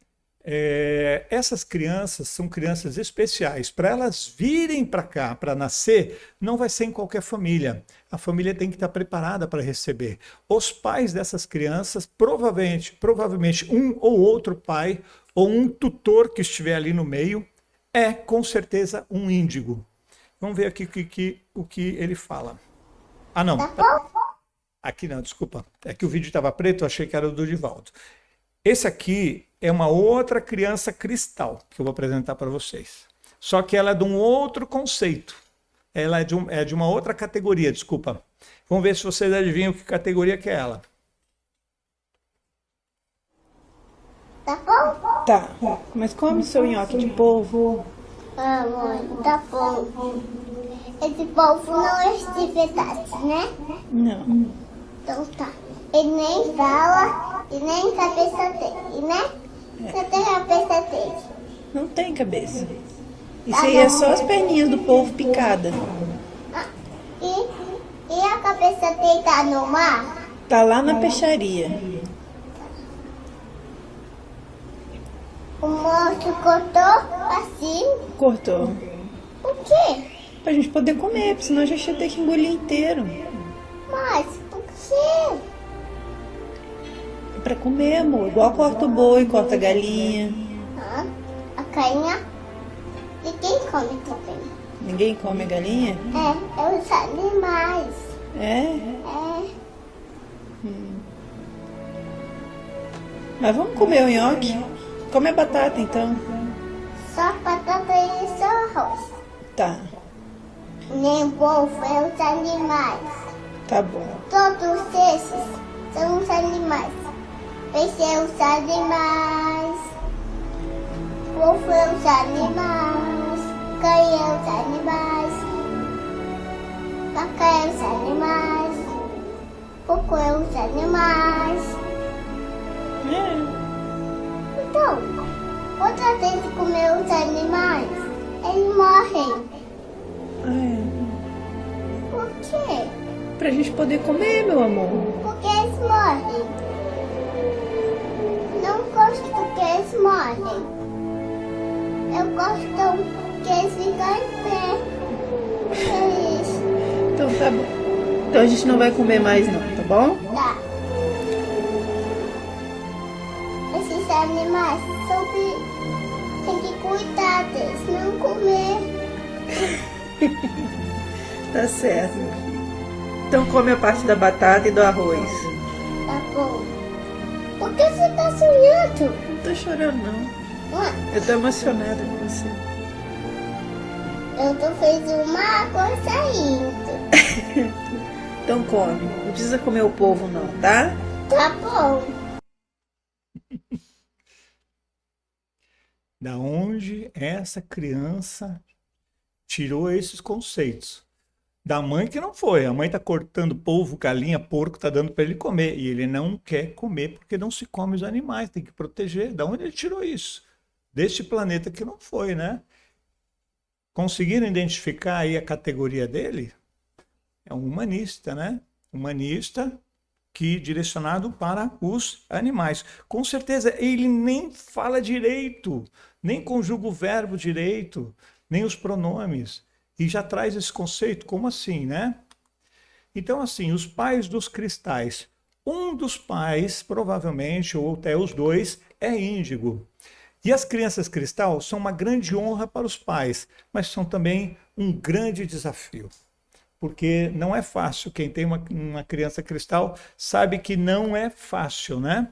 [SPEAKER 1] essas crianças são crianças especiais. Para elas virem para cá, para nascer, não vai ser em qualquer família. A família tem que estar preparada para receber. Os pais dessas crianças, provavelmente um ou outro pai, ou um tutor que estiver ali no meio, é com certeza um índigo. Vamos ver aqui o que ele fala. Ah, não. Aqui não, desculpa. É que o vídeo estava preto, eu achei que era o do Divaldo. Esse aqui é uma outra criança cristal que eu vou apresentar para vocês. Só que ela é de um outro conceito. Ela é de uma outra categoria, desculpa. Vamos ver se vocês adivinham que categoria que é ela.
[SPEAKER 2] Tá bom?
[SPEAKER 4] Tá, mas come seu nhoque de polvo.
[SPEAKER 2] Ah, mãe, tá bom. Esse povo não é de verdade, né?
[SPEAKER 4] Não.
[SPEAKER 2] Então tá. Ele nem fala e nem cabeça tem, né? Só tem a cabeça dele.
[SPEAKER 4] Não tem cabeça. Isso aí é só as perninhas do polvo picada.
[SPEAKER 2] E a cabeça dele tá no mar?
[SPEAKER 4] Tá lá na peixaria.
[SPEAKER 2] O monstro cortou assim?
[SPEAKER 4] Cortou.
[SPEAKER 2] Por quê?
[SPEAKER 4] Pra gente poder comer, porque senão a gente ia ter que engolir inteiro.
[SPEAKER 2] Mas por quê?
[SPEAKER 4] É pra comer, amor. Igual corta o boi, corta a galinha.
[SPEAKER 2] A carinha? E quem come também?
[SPEAKER 4] Ninguém come a galinha?
[SPEAKER 2] É os animais.
[SPEAKER 4] É?
[SPEAKER 2] É.
[SPEAKER 4] Mas vamos comer o nhoque? Come a batata, então.
[SPEAKER 2] Só batata e só arroz.
[SPEAKER 4] Tá,
[SPEAKER 2] Nem polvo é os animais.
[SPEAKER 4] tá bom.
[SPEAKER 2] Todos esses são os animais. Peixe é os animais. Polvo é os animais. Cães é os animais. Vaca é os animais. Porco é os animais.
[SPEAKER 4] É.
[SPEAKER 2] Então, outra vez que comer os animais, eles morrem. Por quê?
[SPEAKER 4] Pra gente poder comer, meu amor.
[SPEAKER 2] Porque eles morrem. Não gosto que eles morrem. Eu gosto que eles ficam em pé. É isso.
[SPEAKER 4] Então tá bom. Então a gente não vai comer mais não, tá bom?
[SPEAKER 2] Tá. Esses animais tem que cuidar deles, não comer.
[SPEAKER 4] Tá certo. Então come a parte da batata e do arroz.
[SPEAKER 2] Tá bom. Por que você tá sonhando?
[SPEAKER 4] Não tô chorando não.
[SPEAKER 2] Ué,
[SPEAKER 4] Eu tô emocionada com você.
[SPEAKER 2] eu tô fazendo uma água saindo.
[SPEAKER 4] Então come. Não precisa comer o polvo não, tá?
[SPEAKER 2] Tá bom.
[SPEAKER 1] Da onde essa criança tirou esses conceitos? Da mãe que não foi. A mãe está cortando polvo, galinha, porco, está dando para ele comer. E ele não quer comer porque não se come os animais, tem que proteger. Da onde ele tirou isso? Deste planeta que não foi, né? Conseguiram identificar aí a categoria dele? É um humanista, né? Humanista que direcionado para os animais. Com certeza ele nem fala direito, nem conjuga o verbo direito, nem os pronomes. E já traz esse conceito, como assim, né? Então, assim, os pais dos cristais. Um dos pais, provavelmente, ou até os dois, é índigo. E as crianças cristal são uma grande honra para os pais, mas são também um grande desafio. Porque não é fácil. Quem tem uma criança cristal sabe que não é fácil, né?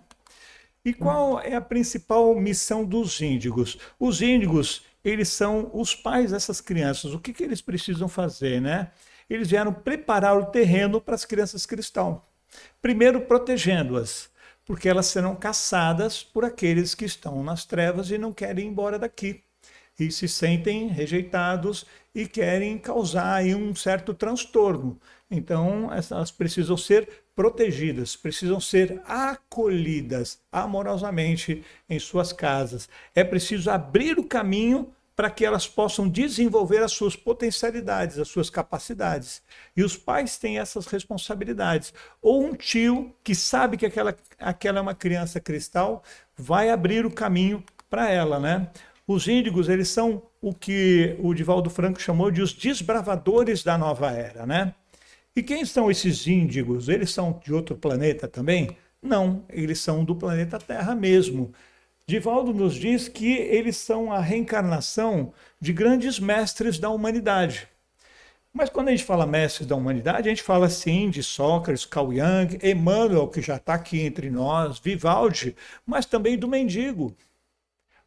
[SPEAKER 1] E qual é a principal missão dos índigos? Os índigos, eles são os pais dessas crianças. O que eles precisam fazer, né? Eles vieram preparar o terreno para as crianças cristal. Primeiro, protegendo-as, porque elas serão caçadas por aqueles que estão nas trevas e não querem ir embora daqui. E se sentem rejeitados e querem causar aí um certo transtorno. Então, elas precisam ser protegidas, precisam ser acolhidas amorosamente em suas casas. É preciso abrir o caminho para que elas possam desenvolver as suas potencialidades, as suas capacidades. E os pais têm essas responsabilidades. Ou um tio que sabe que aquela é uma criança cristal, vai abrir o caminho para ela, né? Os índigos, eles são o que o Divaldo Franco chamou de os desbravadores da nova era, né? E quem são esses índigos? Eles são de outro planeta também? Não, eles são do planeta Terra mesmo. Divaldo nos diz que eles são a reencarnação de grandes mestres da humanidade. Mas quando a gente fala mestres da humanidade, a gente fala sim de Sócrates, Carl Jung, Emmanuel, que já está aqui entre nós, Vivaldi, mas também do mendigo.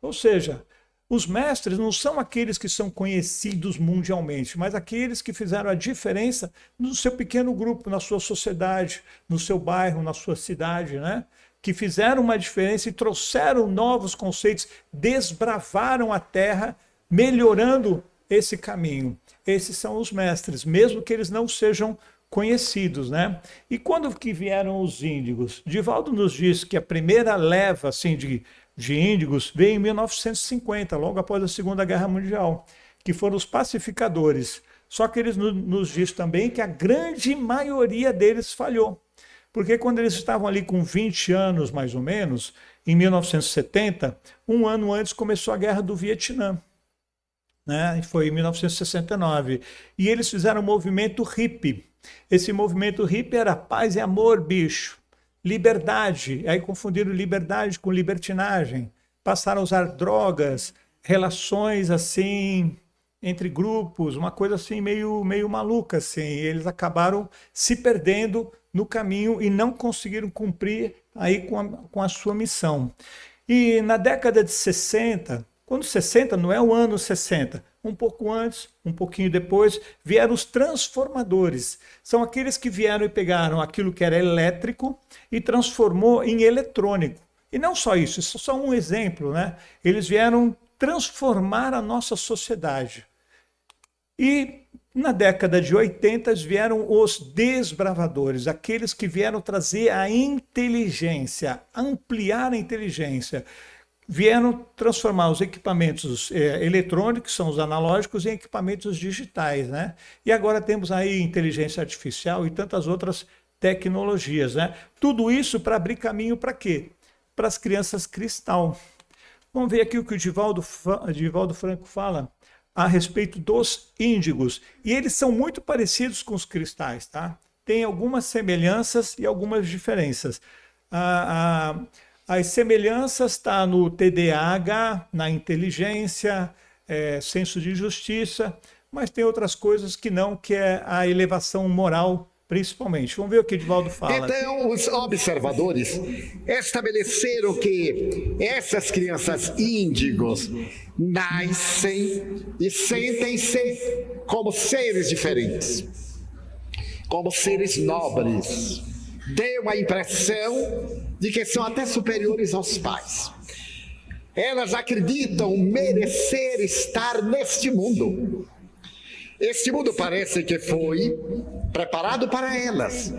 [SPEAKER 1] Ou seja, Os mestres não são aqueles que são conhecidos mundialmente, mas aqueles que fizeram a diferença no seu pequeno grupo, na sua sociedade, no seu bairro, na sua cidade, né? Que fizeram uma diferença e trouxeram novos conceitos, desbravaram a terra, melhorando esse caminho. Esses são os mestres, mesmo que eles não sejam conhecidos, né? E quando que vieram os índigos? Divaldo nos diz que a primeira leva assim, de índigos veio em 1950, logo após a Segunda Guerra Mundial, que foram os pacificadores. Só que eles nos diz também que a grande maioria deles falhou. Porque quando eles estavam ali com 20 anos, mais ou menos, em 1970, um ano antes começou a Guerra do Vietnã, né? Foi em 1969. E eles fizeram um movimento hippie. Esse movimento hippie era paz e amor, bicho. Liberdade. Aí confundiram liberdade com libertinagem. Passaram a usar drogas, relações assim entre grupos, uma coisa assim meio maluca assim. E eles acabaram se perdendo no caminho e não conseguiram cumprir aí com a sua missão. E na década de 60, quando 60 não é o ano 60, um pouco antes, um pouquinho depois, vieram os transformadores. São aqueles que vieram e pegaram aquilo que era elétrico e transformou em eletrônico. E não só isso é só um exemplo, né? Eles vieram transformar a nossa sociedade. E na década de 80 vieram os desbravadores, aqueles que vieram trazer a inteligência, ampliar a inteligência. Vieram transformar os equipamentos eletrônicos, são os analógicos, em equipamentos digitais, né? E agora temos aí inteligência artificial e tantas outras tecnologias, né? Tudo isso para abrir caminho para quê? Para as crianças cristal. Vamos ver aqui o que o Divaldo Franco fala a respeito dos índigos. E eles são muito parecidos com os cristais, tá? Tem algumas semelhanças e algumas diferenças. As semelhanças estão no TDAH, na inteligência, senso de justiça, mas tem outras coisas que não, que é a elevação moral, principalmente. Vamos ver o que o Divaldo fala.
[SPEAKER 5] Então, os observadores estabeleceram que essas crianças índigos nascem e sentem-se como seres diferentes, como seres nobres. Deu a impressão de que são até superiores aos pais. Elas acreditam merecer estar neste mundo. Este mundo parece que foi preparado para elas.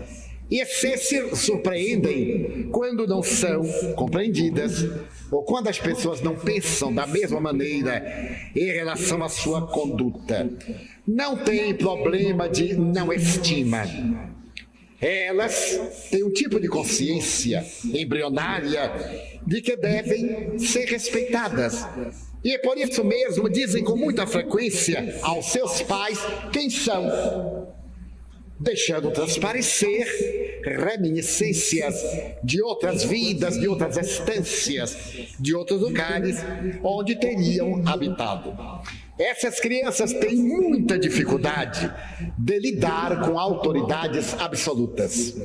[SPEAKER 5] E se surpreendem quando não são compreendidas ou quando as pessoas não pensam da mesma maneira em relação à sua conduta. Não tem problema de não estima. Elas têm um tipo de consciência embrionária de que devem ser respeitadas. E por isso mesmo dizem com muita frequência aos seus pais quem são, deixando transparecer reminiscências de outras vidas, de outras estâncias, de outros lugares onde teriam habitado. Essas crianças têm muita dificuldade de lidar com autoridades absolutas,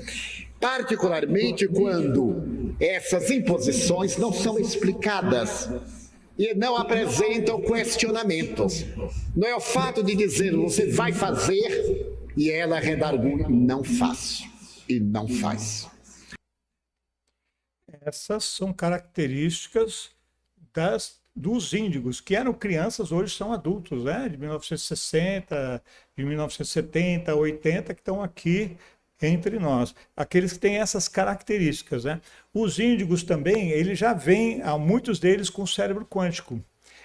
[SPEAKER 5] particularmente quando essas imposições não são explicadas e não apresentam questionamentos. Não é o fato de dizer, você vai fazer, e ela redarguye, não faço, e não faz.
[SPEAKER 1] Essas são características dos índigos, que eram crianças, hoje são adultos, né? De 1960, de 1970, 80, que estão aqui entre nós. Aqueles que têm essas características, né? Os índigos também, eles já vêm, muitos deles, com cérebro quântico.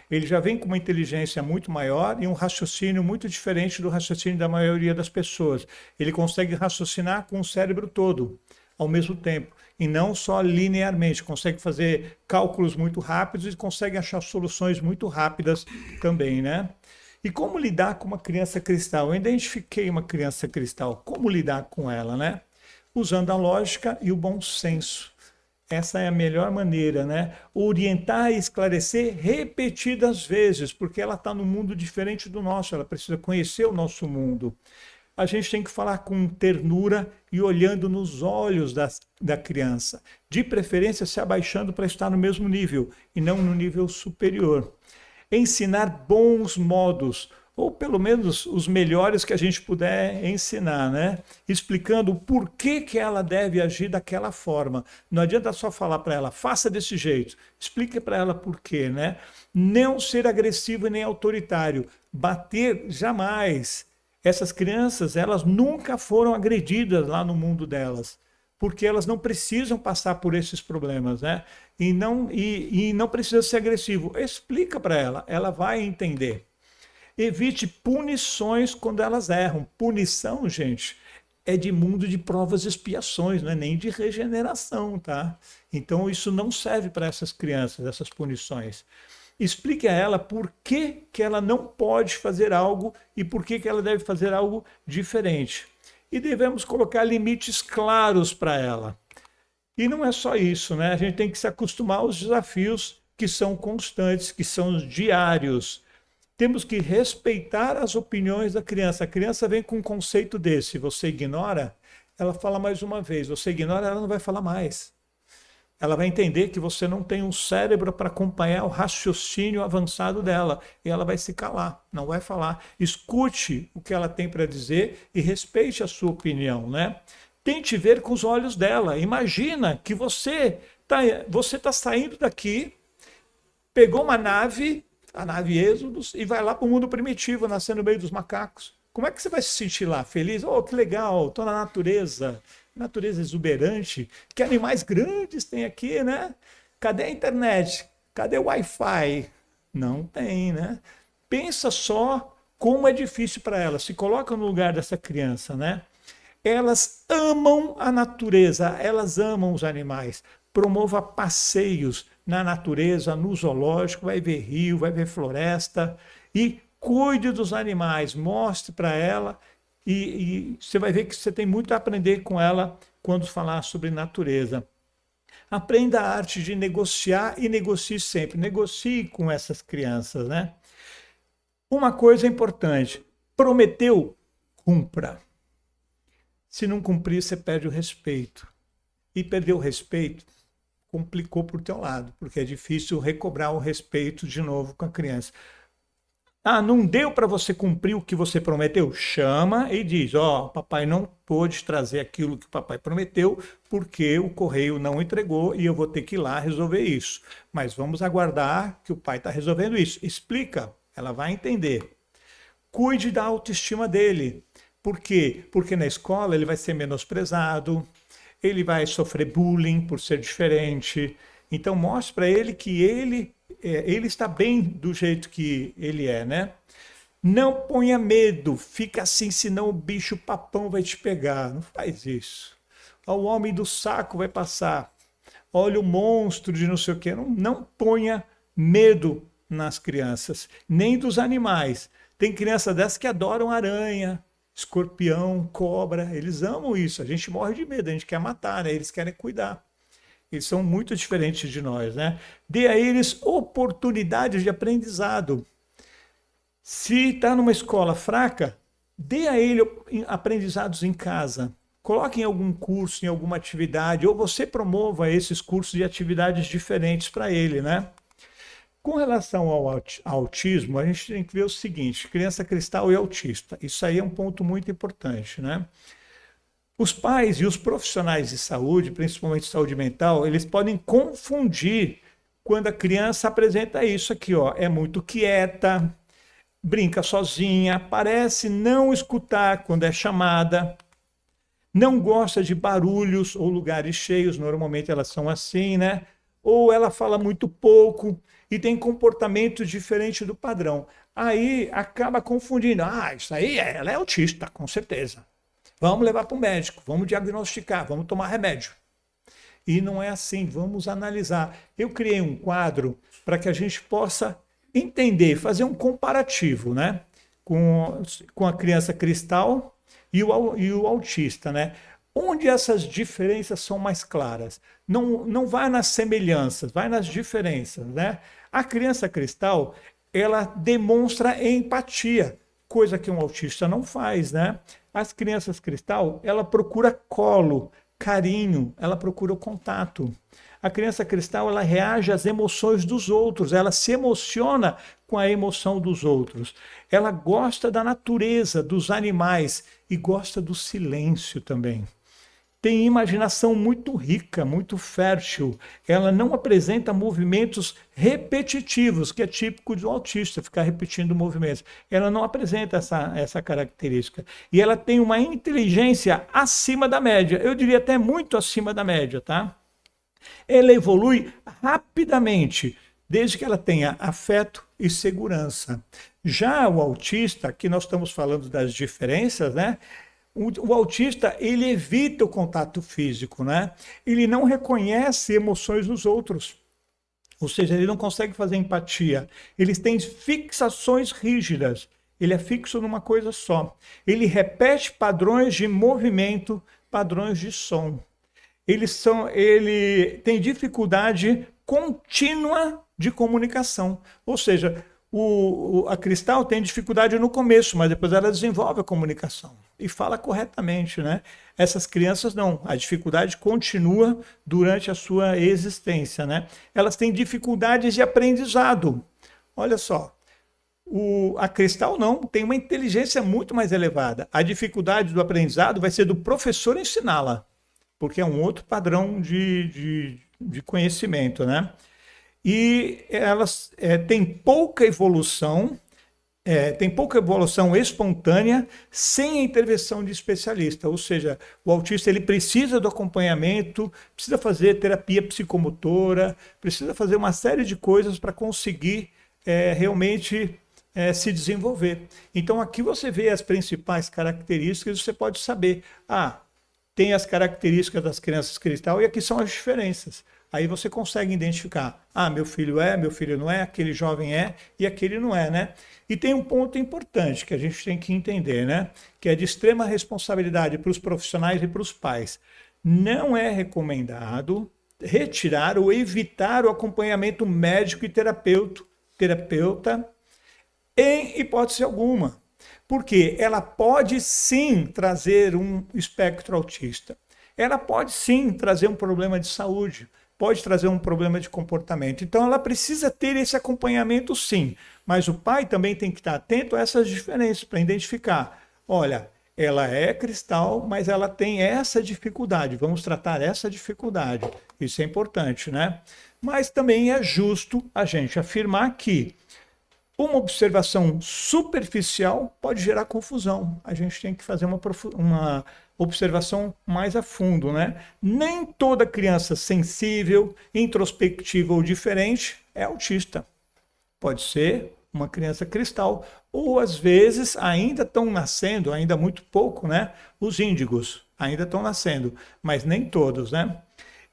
[SPEAKER 1] Ele já vem com uma inteligência muito maior e um raciocínio muito diferente do raciocínio da maioria das pessoas. Ele consegue raciocinar com o cérebro todo, ao mesmo tempo, e não só linearmente. Consegue fazer cálculos muito rápidos e consegue achar soluções muito rápidas também, né? E como lidar com uma criança cristal? Eu identifiquei uma criança cristal. Como lidar com ela, né? Usando a lógica e o bom senso. Essa é a melhor maneira, né? Orientar e esclarecer repetidas vezes, porque ela está num mundo diferente do nosso, ela precisa conhecer o nosso mundo. A gente tem que falar com ternura e olhando nos olhos da criança, de preferência se abaixando para estar no mesmo nível e não no nível superior. ensinar bons modos, ou pelo menos os melhores que a gente puder ensinar, né? Explicando o porquê que ela deve agir daquela forma. Não adianta só falar para ela, faça desse jeito. Explique para ela por quê, né? Não ser agressivo e nem autoritário. Bater jamais. Essas crianças, elas nunca foram agredidas lá no mundo delas, porque elas não precisam passar por esses problemas, né? E não precisa ser agressivo. Explica para ela, ela vai entender. Evite punições quando elas erram. Punição, gente, é de mundo de provas e expiações, não é nem de regeneração, tá? Então isso não serve para essas crianças, essas punições. Explique a ela por que ela não pode fazer algo e por que ela deve fazer algo diferente. E devemos colocar limites claros para ela. E não é só isso, né? A gente tem que se acostumar aos desafios que são constantes, que são diários. Temos que respeitar as opiniões da criança. A criança vem com um conceito desse, você ignora, ela fala mais uma vez. Você ignora, ela não vai falar mais. Ela vai entender que você não tem um cérebro para acompanhar o raciocínio avançado dela. E ela vai se calar, não vai falar. Escute o que ela tem para dizer e respeite a sua opinião, né? Tente ver com os olhos dela. Imagina que você tá saindo daqui, pegou uma nave, a nave Êxodos, e vai lá para o mundo primitivo, nascer no meio dos macacos. Como é que você vai se sentir lá? Feliz? Oh, que legal, estou na natureza. Natureza exuberante. Que animais grandes tem aqui, né? Cadê a internet? Cadê o Wi-Fi? Não tem, né? Pensa só como é difícil para elas. Se coloca no lugar dessa criança, né? Elas amam a natureza, elas amam os animais. Promova passeios na natureza, no zoológico, vai ver rio, vai ver floresta e cuide dos animais, mostre para ela e você vai ver que você tem muito a aprender com ela quando falar sobre natureza. Aprenda a arte de negociar e negocie sempre. Negocie com essas crianças, né? Uma coisa importante, prometeu, cumpra. Se não cumprir, você perde o respeito. E perder o respeito complicou por teu lado, porque é difícil recobrar o respeito de novo com a criança. Ah, não deu para você cumprir o que você prometeu? Chama e diz, ó, papai não pôde trazer aquilo que o papai prometeu, porque o correio não entregou e eu vou ter que ir lá resolver isso. Mas vamos aguardar que o pai está resolvendo isso. Explica, ela vai entender. Cuide da autoestima dele. Por quê? Porque na escola ele vai ser menosprezado, ele vai sofrer bullying por ser diferente. Então mostre para ele que ele está bem do jeito que ele é, né? Não ponha medo, fica assim, senão o bicho papão vai te pegar. Não faz isso. O homem do saco vai passar. Olha o monstro de não sei o quê. Não ponha medo nas crianças, nem dos animais. Tem criança dessas que adoram aranha, escorpião, cobra. Eles amam isso. A gente morre de medo, a gente quer matar, né? Eles querem cuidar. Eles são muito diferentes de nós, né? Dê a eles oportunidades de aprendizado. Se está numa escola fraca, dê a ele aprendizados em casa. Coloque em algum curso, em alguma atividade, ou você promova esses cursos e atividades diferentes para ele, né? Com relação ao autismo, a gente tem que ver o seguinte, criança cristal e autista. Isso aí é um ponto muito importante, né? Os pais e os profissionais de saúde, principalmente saúde mental, eles podem confundir quando a criança apresenta isso aqui, ó, é muito quieta, brinca sozinha, parece não escutar quando é chamada, não gosta de barulhos ou lugares cheios, normalmente elas são assim, né? Ou ela fala muito pouco e tem comportamento diferente do padrão. Aí acaba confundindo, isso aí ela é autista, com certeza. Vamos levar para o médico, vamos diagnosticar, vamos tomar remédio. E não é assim, vamos analisar. Eu criei um quadro para que a gente possa entender, fazer um comparativo, né? Com a criança cristal e o autista, né? Onde essas diferenças são mais claras? Não vai nas semelhanças, vai nas diferenças, né? A criança cristal, ela demonstra empatia, coisa que um autista não faz, né? As crianças cristal, ela procura colo, carinho, ela procura o contato. A criança cristal, ela reage às emoções dos outros, ela se emociona com a emoção dos outros. Ela gosta da natureza, dos animais e gosta do silêncio também. Tem imaginação muito rica, muito fértil. Ela não apresenta movimentos repetitivos, que é típico do autista, ficar repetindo movimentos. Ela não apresenta essa característica. E ela tem uma inteligência acima da média. Eu diria até muito acima da média, tá? Ela evolui rapidamente, desde que ela tenha afeto e segurança. Já o autista, aqui nós estamos falando das diferenças, né? O autista, ele evita o contato físico, né? Ele não reconhece emoções nos outros. Ou seja, ele não consegue fazer empatia. Ele tem fixações rígidas. Ele é fixo numa coisa só. Ele repete padrões de movimento, padrões de som. Ele tem dificuldade contínua de comunicação. Ou seja, a cristal tem dificuldade no começo, mas depois ela desenvolve a comunicação e fala corretamente, né? Essas crianças não, a dificuldade continua durante a sua existência, né? Elas têm dificuldades de aprendizado. Olha só, a cristal não, tem uma inteligência muito mais elevada. A dificuldade do aprendizado vai ser do professor ensiná-la, porque é um outro padrão de conhecimento, né? E elas têm pouca evolução espontânea sem a intervenção de especialista. Ou seja, o autista ele precisa do acompanhamento, precisa fazer terapia psicomotora, precisa fazer uma série de coisas para conseguir realmente se desenvolver. Então aqui você vê as principais características, você pode saber, tem as características das crianças cristal e aqui são as diferenças. Aí você consegue identificar, meu filho meu filho não é, aquele jovem é e aquele não é, né? E tem um ponto importante que a gente tem que entender, né? Que é de extrema responsabilidade para os profissionais e para os pais. Não é recomendado retirar ou evitar o acompanhamento médico e terapeuta em hipótese alguma. Porque ela pode sim trazer um espectro autista. Ela pode sim trazer um problema de saúde. Pode trazer um problema de comportamento. Então, ela precisa ter esse acompanhamento, sim. Mas o pai também tem que estar atento a essas diferenças para identificar. Olha, ela é cristal, mas ela tem essa dificuldade. Vamos tratar essa dificuldade. Isso é importante, né? Mas também é justo a gente afirmar que uma observação superficial pode gerar confusão. A gente tem que fazer uma observação mais a fundo, né? Nem toda criança sensível, introspectiva ou diferente é autista. Pode ser uma criança cristal. Ou, às vezes, ainda estão nascendo, ainda muito pouco, né? Os índigos ainda estão nascendo, mas nem todos, né?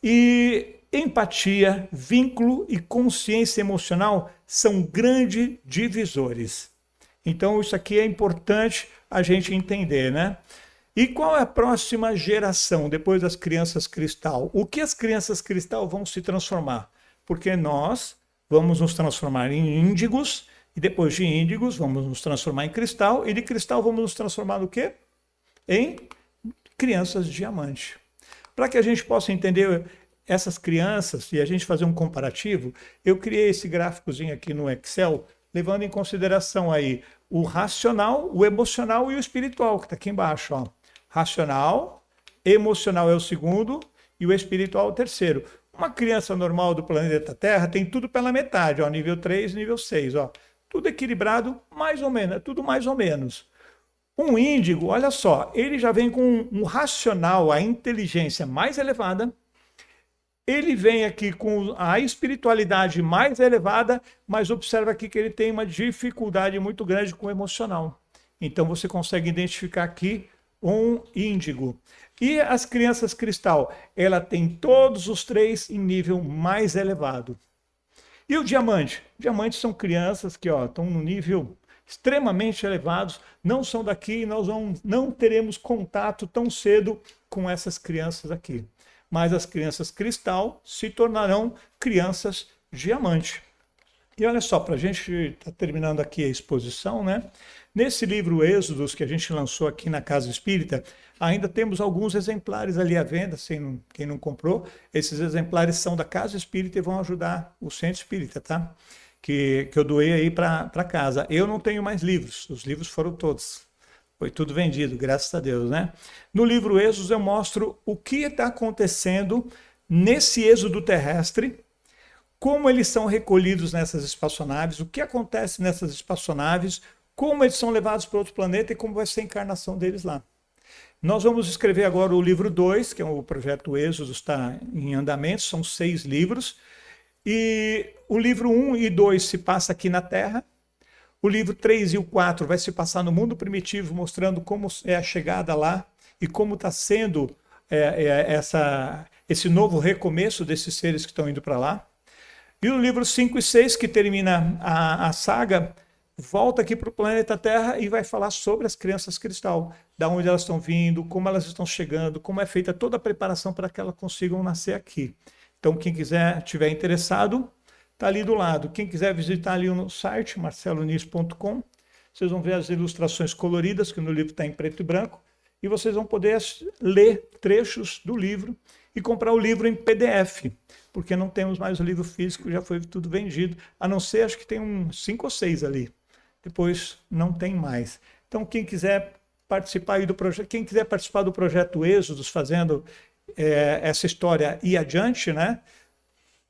[SPEAKER 1] E empatia, vínculo e consciência emocional são grandes divisores. Então, isso aqui é importante a gente entender, né? E qual é a próxima geração depois das crianças cristal? O que as crianças cristal vão se transformar? Porque nós vamos nos transformar em índigos, e depois de índigos vamos nos transformar em cristal, e de cristal vamos nos transformar no quê? Em crianças diamante. Para que a gente possa entender essas crianças e a gente fazer um comparativo, eu criei esse gráficozinho aqui no Excel, levando em consideração aí o racional, o emocional e o espiritual, que está aqui embaixo, ó. Racional, emocional é o segundo e o espiritual é o terceiro. Uma criança normal do planeta Terra tem tudo pela metade, ó, nível 3, nível 6, ó. Tudo equilibrado, mais ou menos, é tudo mais ou menos. Um índigo, olha só, ele já vem com um racional, a inteligência mais elevada, ele vem aqui com a espiritualidade mais elevada, mas observa aqui que ele tem uma dificuldade muito grande com o emocional. Então você consegue identificar aqui um índigo. E as crianças cristal, ela tem todos os três em nível mais elevado. E o diamante? Diamantes são crianças que estão no nível extremamente elevados, não são daqui, nós não teremos contato tão cedo com essas crianças aqui. Mas as crianças cristal se tornarão crianças diamante. E olha só, para a gente estar terminando aqui a exposição, né? Nesse livro Êxodos, que a gente lançou aqui na Casa Espírita, ainda temos alguns exemplares ali à venda, quem não comprou. Esses exemplares são da Casa Espírita e vão ajudar o Centro Espírita, tá? Que eu doei aí para casa. Eu não tenho mais livros, os livros foram todos. Foi tudo vendido, graças a Deus, né? No livro Êxodos eu mostro o que está acontecendo nesse êxodo terrestre, como eles são recolhidos nessas espaçonaves, o que acontece nessas espaçonaves, como eles são levados para outro planeta e como vai ser a encarnação deles lá. Nós vamos escrever agora o livro 2, que é o projeto Êxodo, está em andamento, são 6 livros. E o livro 1 e 2 se passa aqui na Terra. O livro 3 e o 4 vai se passar no mundo primitivo, mostrando como é a chegada lá e como está sendo esse novo recomeço desses seres que estão indo para lá. E o livro 5 e 6, que termina a saga, volta aqui para o planeta Terra e vai falar sobre as crianças cristal, da onde elas estão vindo, como elas estão chegando, como é feita toda a preparação para que elas consigam nascer aqui. Então, quem quiser, estiver interessado, está ali do lado. Quem quiser visitar ali no site, marcelonis.com, vocês vão ver as ilustrações coloridas, que no livro está em preto e branco, e vocês vão poder ler trechos do livro e comprar o livro em PDF, porque não temos mais o livro físico, já foi tudo vendido, a não ser, acho que tem uns 5 ou 6 ali. Depois não tem mais. Então, quem quiser participar aí do projeto, quem quiser participar do projeto Êxodos, fazendo essa história ir adiante, né?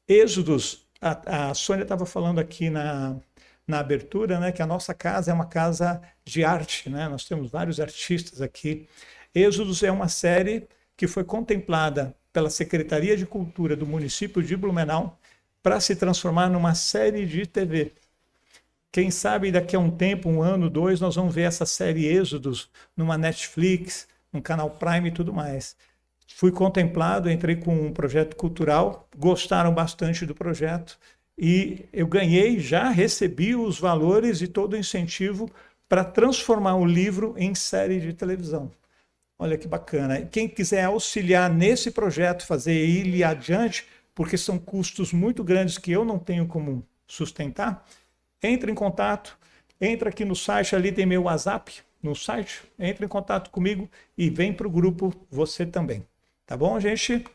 [SPEAKER 1] Êxodos, a Sônia estava falando aqui na abertura, né, que a nossa casa é uma casa de arte, né? Nós temos vários artistas aqui. Êxodos é uma série que foi contemplada pela Secretaria de Cultura do município de Blumenau para se transformar numa série de TV. Quem sabe daqui a um tempo, 1 ano, 2, nós vamos ver essa série Êxodos numa Netflix, no canal Prime e tudo mais. Fui contemplado, entrei com um projeto cultural, gostaram bastante do projeto e eu ganhei, já recebi os valores e todo o incentivo para transformar o livro em série de televisão. Olha que bacana. Quem quiser auxiliar nesse projeto, fazer ele adiante, porque são custos muito grandes que eu não tenho como sustentar, entre em contato, entra aqui no site, ali tem meu WhatsApp no site, entre em contato comigo e vem para o grupo você também. Tá bom, gente?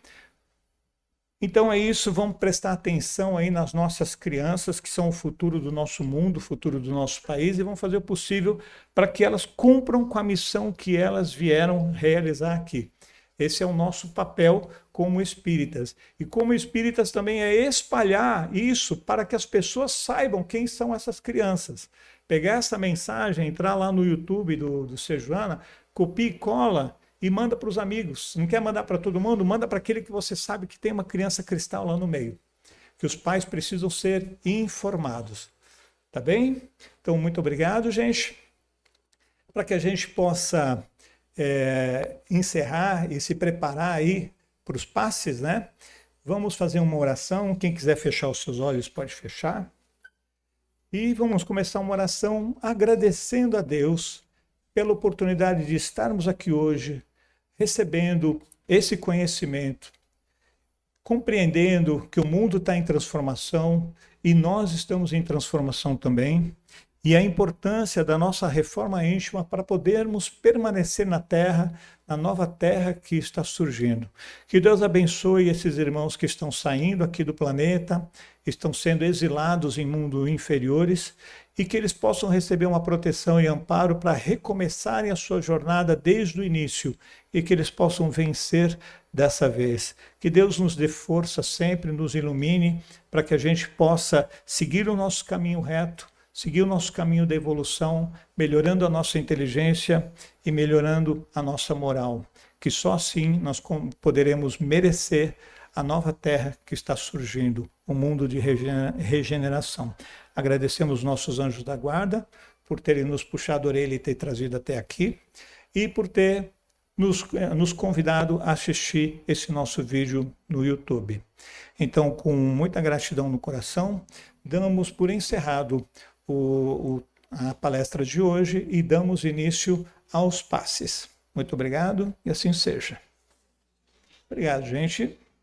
[SPEAKER 1] Então é isso, vamos prestar atenção aí nas nossas crianças, que são o futuro do nosso mundo, o futuro do nosso país, e vamos fazer o possível para que elas cumpram com a missão que elas vieram realizar aqui. Esse é o nosso papel como espíritas. E como espíritas também é espalhar isso para que as pessoas saibam quem são essas crianças. Pegar essa mensagem, entrar lá no YouTube do Sejuana, copia e cola, e manda para os amigos. Não quer mandar para todo mundo? Manda para aquele que você sabe que tem uma criança cristal lá no meio. Que os pais precisam ser informados. Tá bem? Então, muito obrigado, gente. Para que a gente possa encerrar e se preparar aí para os passes, né? Vamos fazer uma oração. Quem quiser fechar os seus olhos pode fechar. E vamos começar uma oração agradecendo a Deus pela oportunidade de estarmos aqui hoje, recebendo esse conhecimento, compreendendo que o mundo está em transformação e nós estamos em transformação também, e a importância da nossa reforma íntima para podermos permanecer na Terra, na nova Terra que está surgindo. Que Deus abençoe esses irmãos que estão saindo aqui do planeta, estão sendo exilados em mundos inferiores, e que eles possam receber uma proteção e amparo para recomeçarem a sua jornada desde o início e que eles possam vencer dessa vez. Que Deus nos dê força sempre, nos ilumine para que a gente possa seguir o nosso caminho reto, seguir o nosso caminho da evolução, melhorando a nossa inteligência e melhorando a nossa moral. Que só assim nós poderemos merecer a nova terra que está surgindo, um mundo de regeneração. Agradecemos nossos anjos da guarda por terem nos puxado a orelha e ter trazido até aqui e por ter nos convidado a assistir esse nosso vídeo no YouTube. Então, com muita gratidão no coração, damos por encerrado a palestra de hoje e damos início aos passes. Muito obrigado e assim seja. Obrigado, gente.